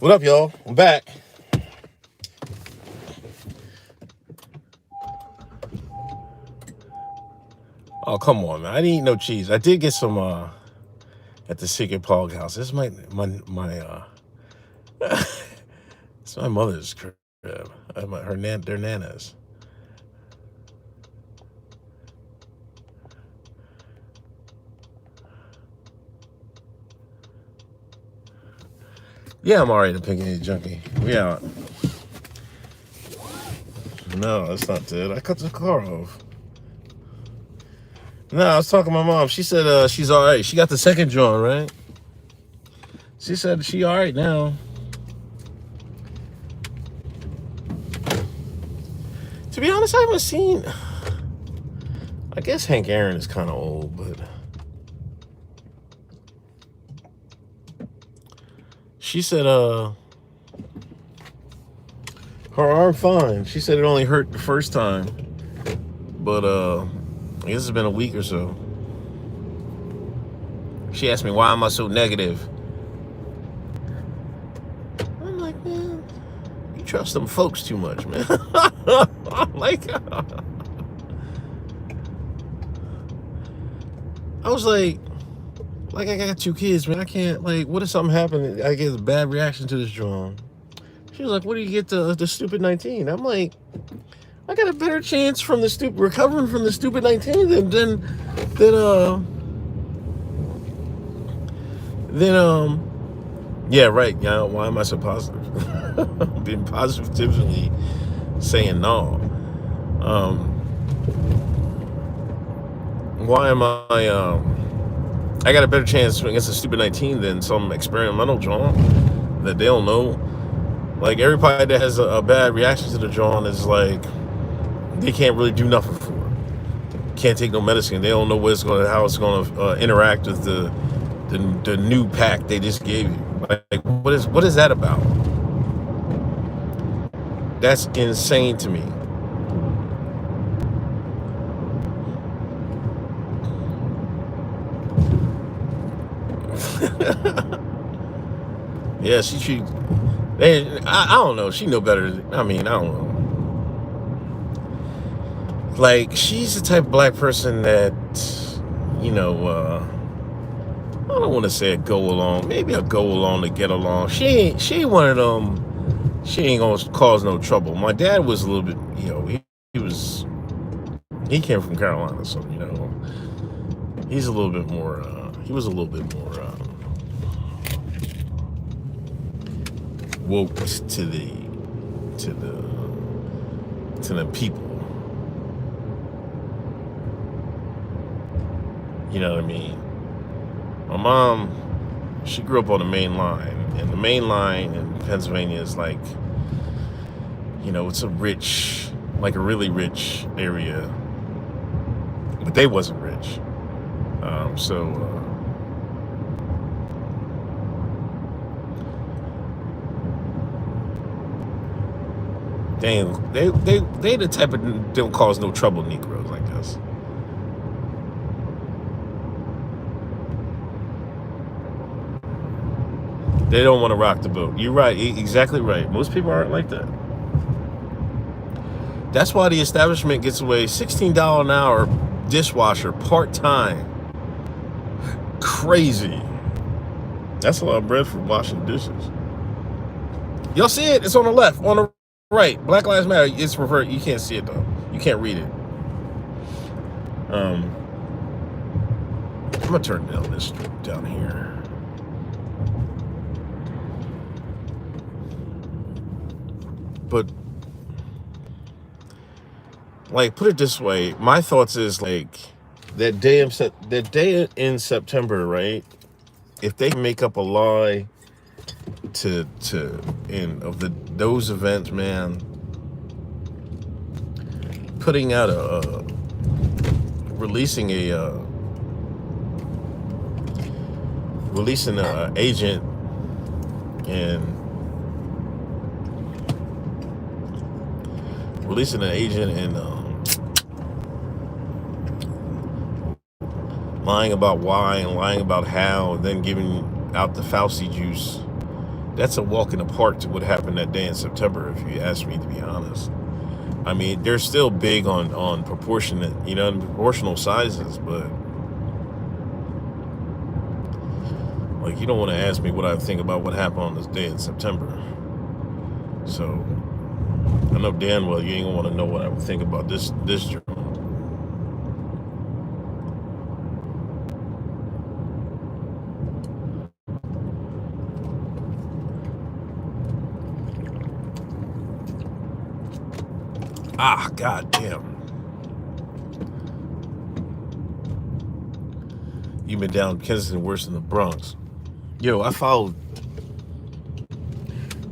What up, y'all? I'm back. Oh, come on, man. I didn't eat no cheese. I did get some at the Secret Pog house. This is my it's my mother's crib. Their nanas. Yeah, I'm alright, the pink junkie. We out. No, that's not it. I cut the car off. No, I was talking to my mom. She said she's alright. She got the second joint, right? She said she alright now. To be honest, I haven't seen. I guess Hank Aaron is kind of old, but she said her arm fine. She said it only hurt the first time, but I guess it's been a week or so. She asked me, why am I so negative? I'm like, man, you trust them folks too much, man. Like, I was like I got 2 kids, man. I can't, like, what if something happened? I get a bad reaction to this drawing. She was like, what do you get the stupid 19? I'm like, I got a better chance from the recovering from the stupid 19 than yeah, right. Yeah, why am I so positive? Being positively saying no. Why am I got a better chance against a stupid 19 than some experimental drawing that they don't know. Like, everybody that has a bad reaction to the drawing is like, they can't really do nothing for it. Can't take no medicine. They don't know how it's gonna interact with the new pack they just gave you. Like, what is that about? That's insane to me. Yeah, I don't know. She know better. I mean, I don't know. Like, she's the type of black person that, I don't want to say a go along. Maybe a go along to get along. She ain't one of them. She ain't gonna cause no trouble. My dad was a little bit, he came from Carolina, so he's a little bit more. He was a little bit more woke to the people. You know what I mean? My mom, she grew up on the main line, and the main line in Pennsylvania is like, it's a really rich area, but they wasn't rich. They the type of don't cause no trouble Negroes, I guess. They don't want to rock the boat. You're right, exactly right. Most people aren't like that. That's why the establishment gets away $16 an hour dishwasher part-time. Crazy. That's a lot of bread for washing dishes. Y'all see it? It's on the left, on the right. Black Lives Matter. It's reversed. You can't see it though. You can't read it. I'm gonna turn down this strip down here. But, like, put it this way, my thoughts is, like, that day in September, right? If they make up a lie those events, man, putting out releasing an agent and lying about why and lying about how, and then giving out the Fauci juice That's a walk in the park to what happened that day in September, if you ask me, to be honest. I mean, they're still big on proportionate, proportional sizes, but like, you don't want to ask me what I think about what happened on this day in September. So I know damn well you ain't gonna want to know what I would think about this journal. Ah, goddamn. You've been down Kensington worse than the Bronx. Yo, I followed.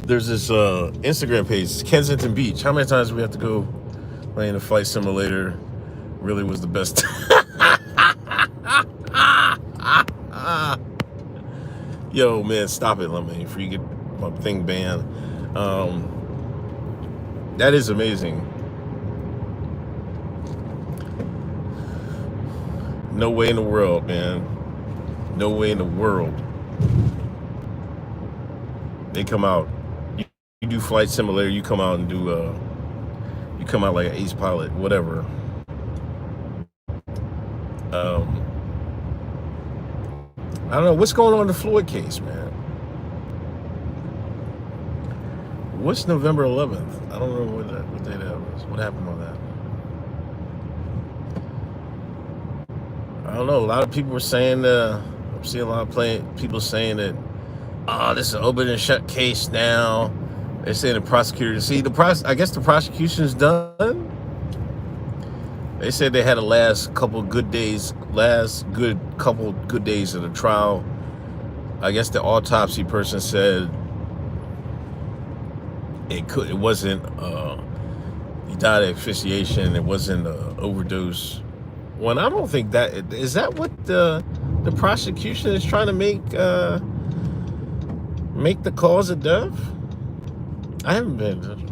There's this Instagram page, Kensington Beach. How many times do we have to go playing the flight simulator? Really was the best. Yo, man, stop it, let me before you get my thing banned. That is amazing. No way in the world, man. No way in the world. They come out. You do flight simulator. You come out and do. You come out like an ace pilot, whatever. I don't know what's going on in the Floyd case, man. What's November 11th? I don't know what day that was. What happened on that? I don't know. A lot of people were saying. I'm seeing a lot of people saying that. Oh, this is an open and shut case now. They're saying the prosecutor. See, I guess the prosecution's done. They said they had a last couple good days of the trial. I guess the autopsy person said it wasn't. He died of asphyxiation. It wasn't an overdose. Well, I don't think that is that what the prosecution is trying to make the cause of death. I haven't been.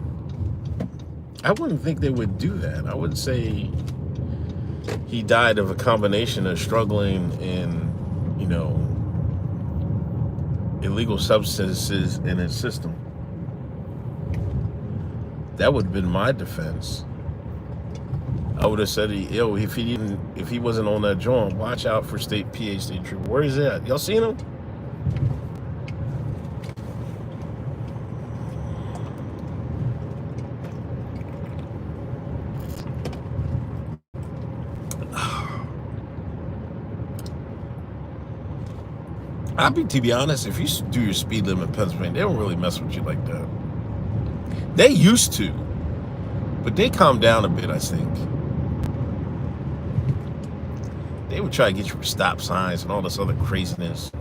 I wouldn't think they would do that. I would say he died of a combination of struggling and, illegal substances in his system. That would have been my defense. I would have said, if he wasn't on that joint, watch out for PA State Trooper. Where is that? Y'all seen him? To be honest, if you do your speed limit in Pennsylvania, they don't really mess with you like that. They used to, but they calmed down a bit, I think. They would try to get you for stop signs and all this other craziness.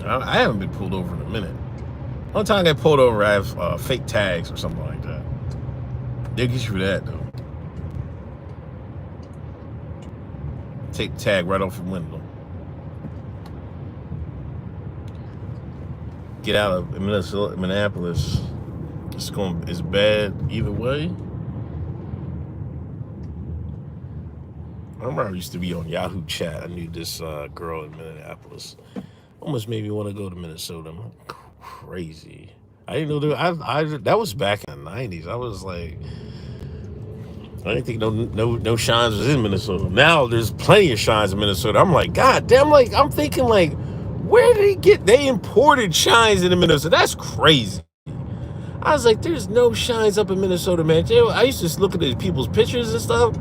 I haven't been pulled over in a minute. One time I got pulled over, I have fake tags or something like that. They'll get you for that, though. Take the tag right off the window. Get out of Minneapolis. It's bad either way. I remember I used to be on Yahoo Chat. I knew this girl in Minneapolis. Almost made me want to go to Minnesota. Crazy. I didn't know that was back in the 90s. I was like, I didn't think no shines was in Minnesota. Now there's plenty of shines in Minnesota. I'm like, God damn, I'm thinking where did they imported shines into Minnesota? That's crazy. I was like, there's no shines up in Minnesota, man. I used to look at these people's pictures and stuff.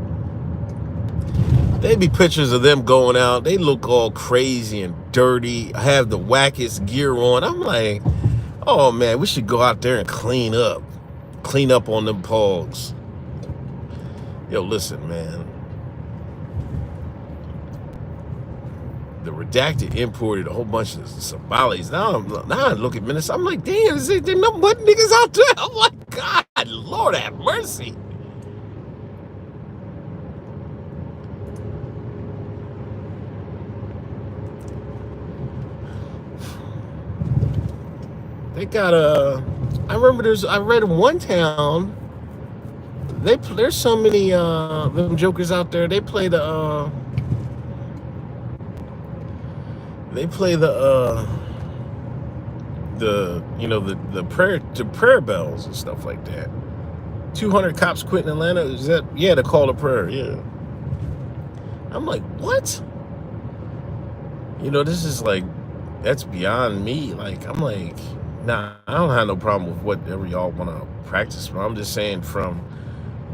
They'd be pictures of them going out. They look all crazy and dirty, have the wackest gear on. I'm like, oh man, we should go out there and clean up on them pogs. Yo, listen, man. The Redacted imported a whole bunch of Somalis. Now I look at Minnesota. I'm like, damn, there no mud niggas out there? I'm like, God, Lord have mercy. They got I remember I read in one town. There's so many them jokers out there. They play the the prayer bells and stuff like that. 200 cops quit in Atlanta. Is that, yeah, the call to prayer? Yeah. I'm like, what? This is like, that's beyond me. Like, I'm like, nah, I don't have no problem with whatever y'all want to practice, but I'm just saying from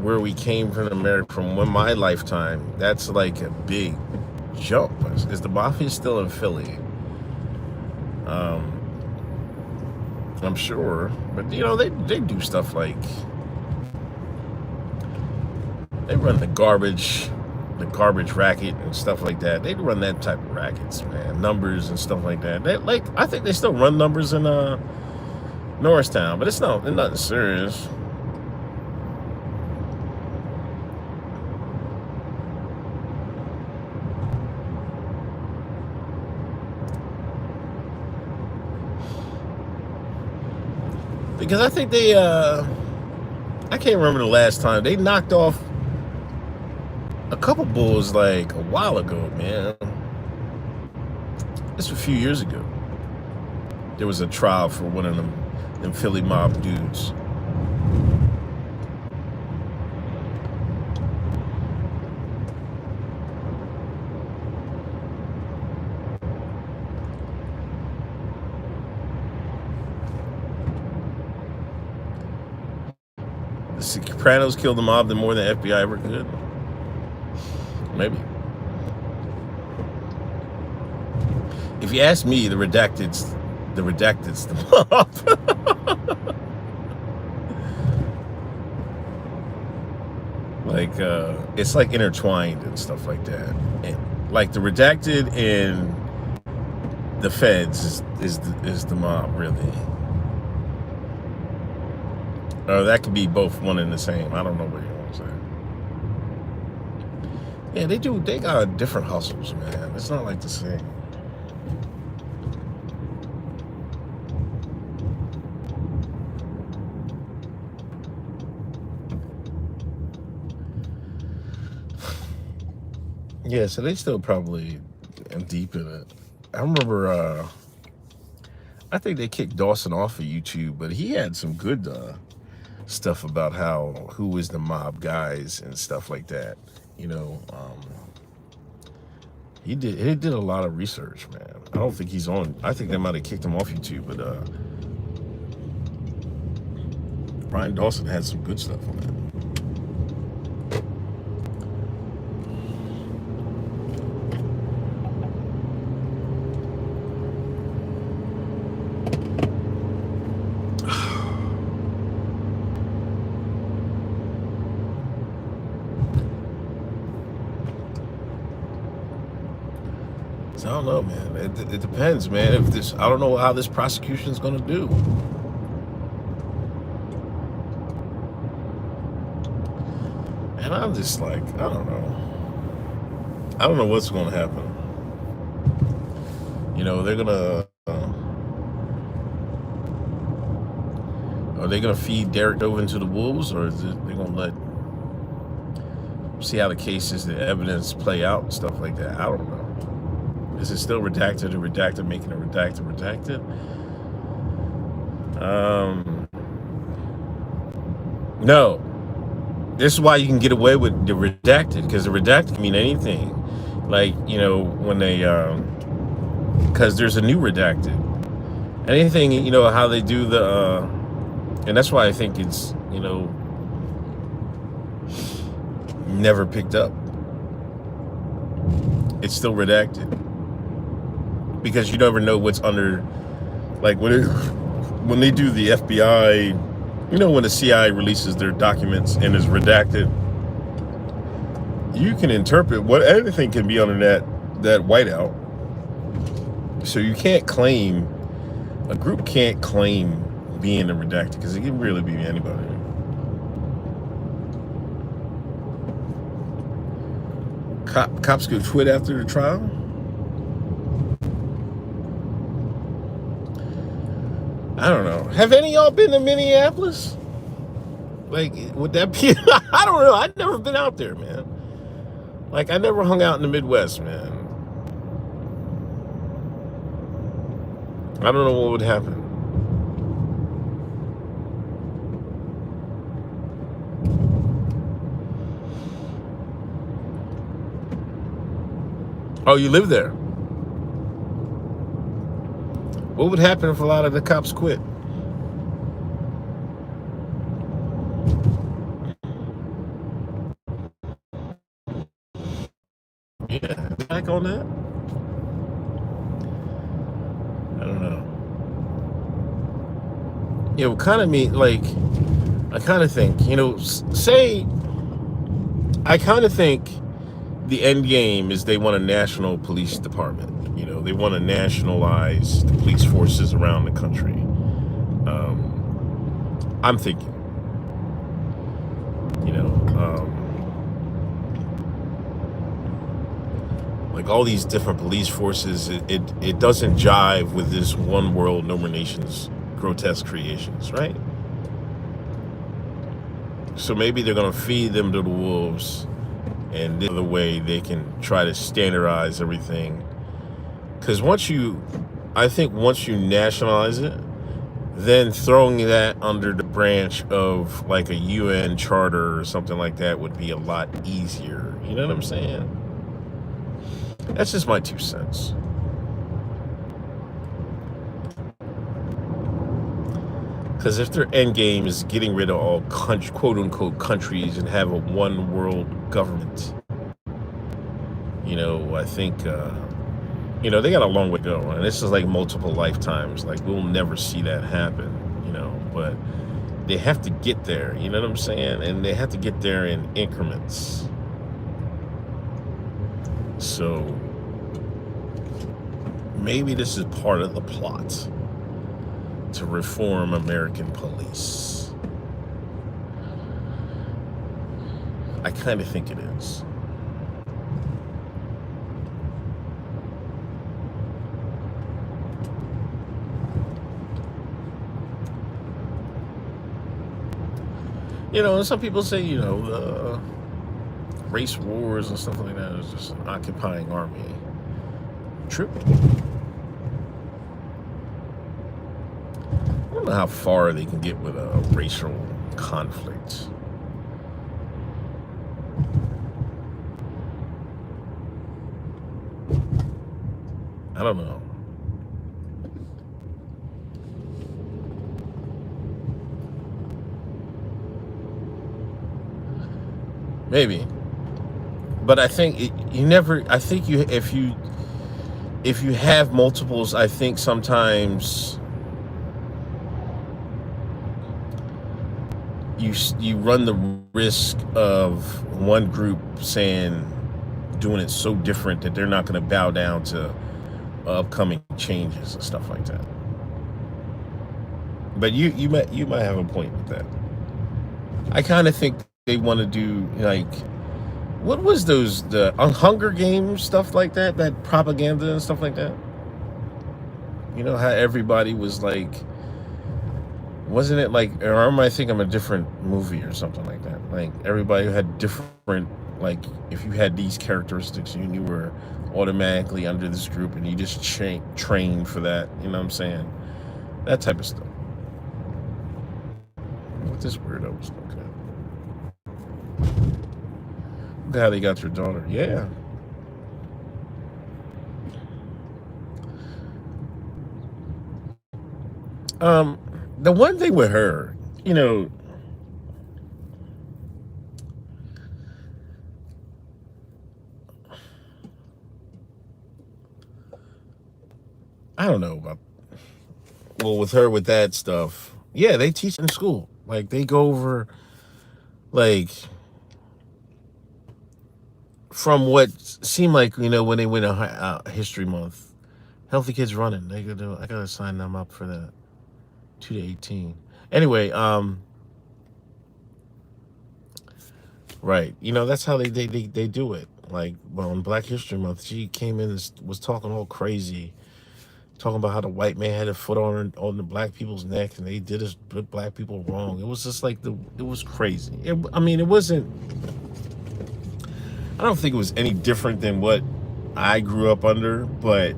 where we came from America, from my lifetime, that's like a big jump. Is the mafia still in Philly? I'm sure, but they do stuff like they run the garbage racket and stuff like that. They run that type of rackets, man. Numbers and stuff like that. I think they still run numbers in Norristown, but it's nothing serious. Because I think they I can't remember the last time they knocked off a couple bulls like a while ago, man. This was a few years ago. There was a trial for one of them Philly mob dudes. The Sopranos killed the mob more than FBI ever could. Maybe. If you ask me, the redacted's the mob. Like it's like intertwined and stuff like that. And like the redacted and the feds is the mob, really. Or that could be both one and the same. I don't know what you want to say. Yeah, they got different hustles, man. It's not like the same. Yeah, so they still probably deep in it. I remember I think they kicked Dawson off of YouTube, but he had some good stuff about who was the mob guys and stuff like that. He did a lot of research, man. I don't think he's on. I think they might have kicked him off YouTube, but Brian Dawson had some good stuff on that. I don't know, man. It depends, man. I don't know how this prosecution is going to do. And I'm just like, I don't know. I don't know what's going to happen. They're gonna. Are they gonna feed Derek Dover into the wolves, or is they gonna see how the cases, the evidence play out and stuff like that? I don't know. Is it still redacted or redacted, making it redacted? No. This is why you can get away with the redacted, because the redacted can mean anything. Like, when they, because there's a new redacted. Anything, how they do the, and that's why I think it's, never picked up. It's still redacted. Because you never know what's under, like when they do the FBI, when the CIA releases their documents and is redacted, you can interpret anything can be under that whiteout. So you can't claim, a group can't claim being a redacted, because it can really be anybody. Cops could quit after the trial? I don't know. Have any of y'all been to Minneapolis? Like, would that be? I don't know. I've never been out there, man. Like, I never hung out in the Midwest, man. I don't know what would happen. Oh, you live there. What would happen if a lot of the cops quit? Yeah, back on that? I don't know. Kind of me, like, I kind of think, say, I kind of think the end game is they want a national police department. They want to nationalize the police forces around the country. I'm thinking, like all these different police forces, it doesn't jive with this one world, no more nations grotesque creations, right? So maybe they're going to feed them to the wolves, and this is the way they can try to standardize everything. Because I think once you nationalize it, then throwing that under the branch of like a UN charter or something like that would be a lot easier. You know what I'm saying? That's just my 2 cents. Because if their end game is getting rid of all quote unquote countries and have a one world government, I think they got a long way to go, and this is like multiple lifetimes. Like we'll never see that happen, but they have to get there. You know what I'm saying? And they have to get there in increments. So maybe this is part of the plot to reform American police. I kind of think it is. And some people say, the race wars and stuff like that is just an occupying army. True. I don't know how far they can get with a racial conflict. I don't know. Maybe, but I think if you have multiples, I think sometimes you run the risk of one group doing it so different that they're not going to bow down to upcoming changes and stuff like that. But you might have a point with that. I kind of think they want to do like, what was the Hunger Games stuff like that propaganda and stuff like that. How everybody was like, wasn't it like, or am I thinking of a different movie or something like that? Like everybody had different, like if you had these characteristics, you were automatically under this group, and you just trained for that. You know what I'm saying? That type of stuff. What this weirdo was looking at. Look how they got your daughter. Yeah. The one thing with her, I don't know about, with her with that stuff. Yeah, they teach in school. Like they go over, like, from what seemed like, when they went to History Month, Healthy Kids Running. I gotta sign them up for that. 2 to 18. Anyway, right. That's how they do it. Like, well, on Black History Month, she came in and was talking all crazy, talking about how the white man had a foot on the black people's neck, and they did black people wrong. It was just like it was crazy. It wasn't. I don't think it was any different than what I grew up under, but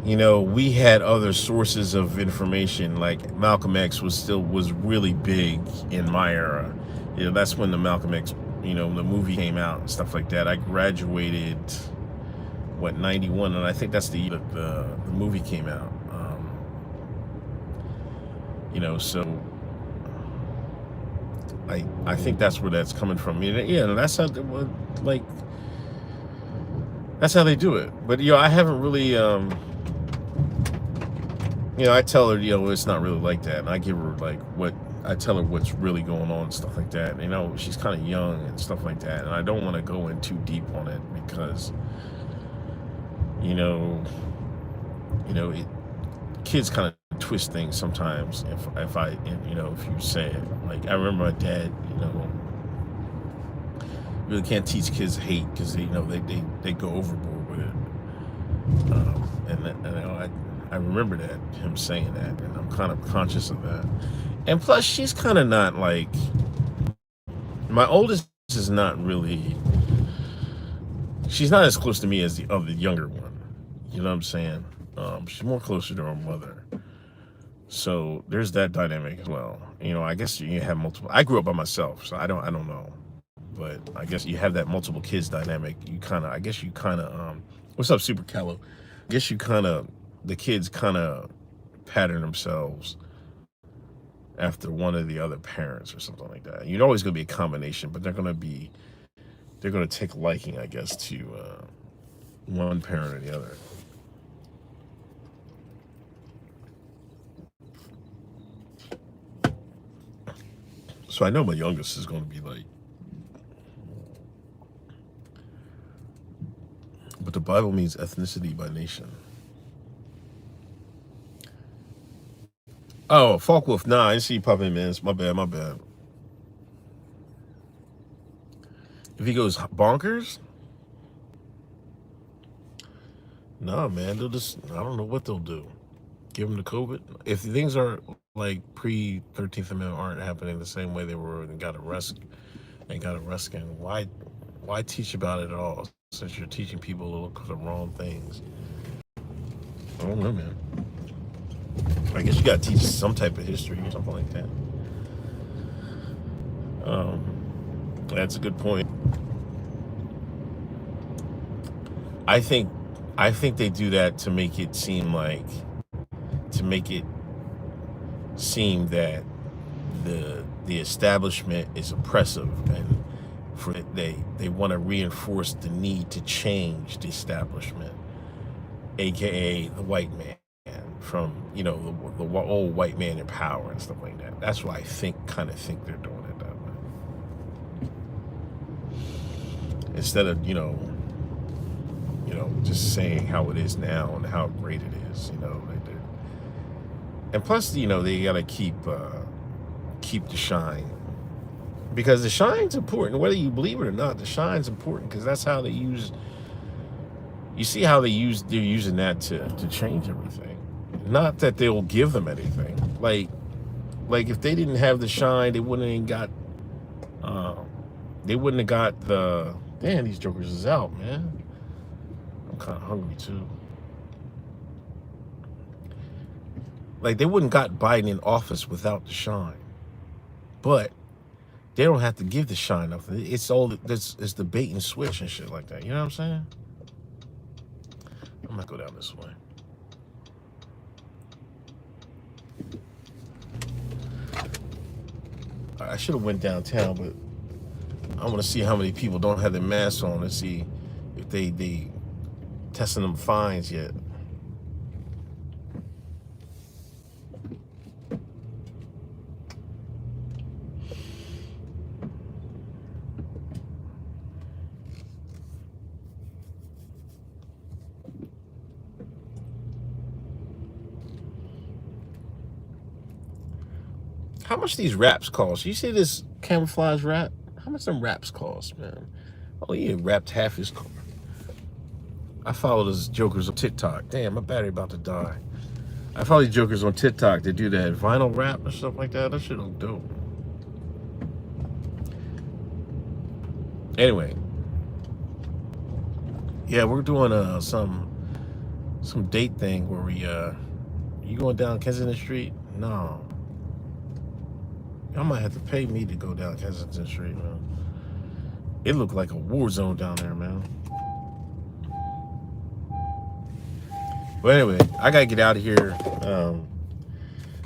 we had other sources of information. Like Malcolm X was really big in my era. That's when the Malcolm X, the movie came out and stuff like that. I graduated what, 91, and I think that's the year that the movie came out. So I think that's where that's coming from. Yeah, that's how like that's how they do it. But I haven't really I tell her, it's not really like that, and I give her I tell her what's really going on and stuff like that. She's kind of young and stuff like that, and I don't want to go in too deep on it because kids kind of twist things sometimes if you say it. Like, I remember my dad, really can't teach kids hate because they go overboard with it. I remember that, him saying that, and I'm kind of conscious of that. And plus, she's kind of not like, my oldest is not really, she's not as close to me as the other younger one. You know what I'm saying? She's more closer to her mother. So there's that dynamic as well. I guess you have multiple. I grew up by myself, so I don't know. But I guess you have that multiple kids dynamic. What's up, Super Callow? I guess the kids kind of pattern themselves after one of the other parents or something like that. You're always going to be a combination, but they're going to take liking, I guess, to one parent or the other. So I know my youngest is going to be like, but the Bible means ethnicity by nation. Oh, Falkwolf, nah, I didn't see you pop in, man. It's my bad. If he goes bonkers, nah, man, I don't know what they'll do. Give him the COVID. If things are like pre-13th Amendment aren't happening the same way they were and got arrested, why teach about it at all since you're teaching people to look for the wrong things? I don't know, man. I guess you got to teach some type of history or something like that. That's a good point. I think they do that to make it seem that the establishment is oppressive, and they want to reinforce the need to change the establishment, aka the white man, from the old white man in power and stuff like that. That's why I think they're doing it that way, instead of just saying how it is now and how great it is. And plus, they gotta keep the shine, because the shine's important, whether you believe it or not. The shine's important because that's how they use. You see how they're using that to change everything. Not that they'll give them anything. Like if they didn't have the shine, they wouldn't have got. They wouldn't have got the. Damn, these jokers is out, man. I'm kind of hungry too. Like, they wouldn't got Biden in office without the shine. But they don't have to give the shine up. It's the bait and switch and shit like that. You know what I'm saying? I'm gonna go down this way. I should have went downtown, but I want to see how many people don't have their masks on and see if they testing them fines yet. How much these wraps cost? You see this camouflage wrap? How much them wraps cost, man? Oh, he wrapped half his car. I follow those jokers on TikTok. Damn, my battery about to die. I follow these jokers on TikTok that do that vinyl wrap and stuff like that. That shit look dope. Anyway, yeah, we're doing some date thing where we you going down Kensington Street? No. Y'all might have to pay me to go down Kensington Street, man. It looked like a war zone down there, man. But anyway, I gotta get out of here.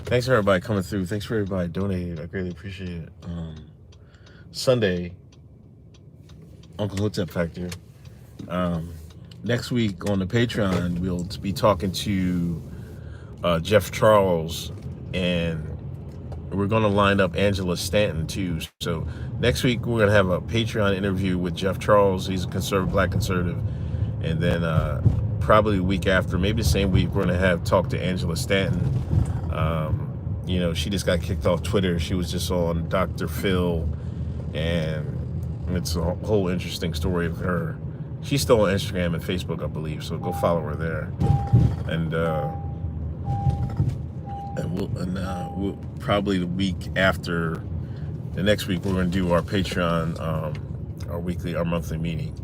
Thanks for everybody coming through. Thanks for everybody donating. I greatly appreciate it. Sunday, Uncle Hotep Factor. Next week on the Patreon, we'll be talking to Jeff Charles, and we're going to line up Angela Stanton too. So next week we're going to have a Patreon interview with Jeff Charles. He's a black conservative, and then probably the week after, maybe the same week, we're going to talk to Angela Stanton. You know, she just got kicked off Twitter. She was just on Dr. Phil, and it's a whole interesting story of her. She's still on Instagram and Facebook, I believe, so go follow her there. And we'll probably the week after, the next week, we're going to do our Patreon, our monthly meeting.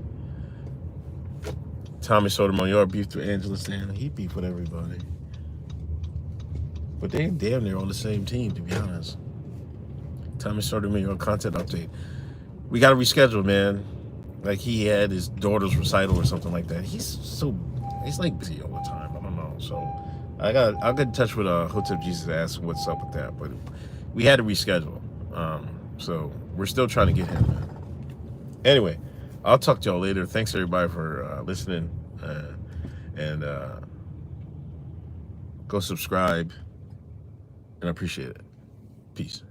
Tommy Sotomayor beefed with Angela Stanton. He beefed with everybody. But they damn near on the same team, to be honest. Tommy Sotomayor content update. We got to reschedule, man. Like he had his daughter's recital or something like that. He's like busy all the time. I don't know. So I'll get in touch with Hotep Jesus to ask what's up with that. But we had to reschedule. So we're still trying to get him, man. Anyway, I'll talk to y'all later. Thanks everybody for listening. And go subscribe. And I appreciate it. Peace.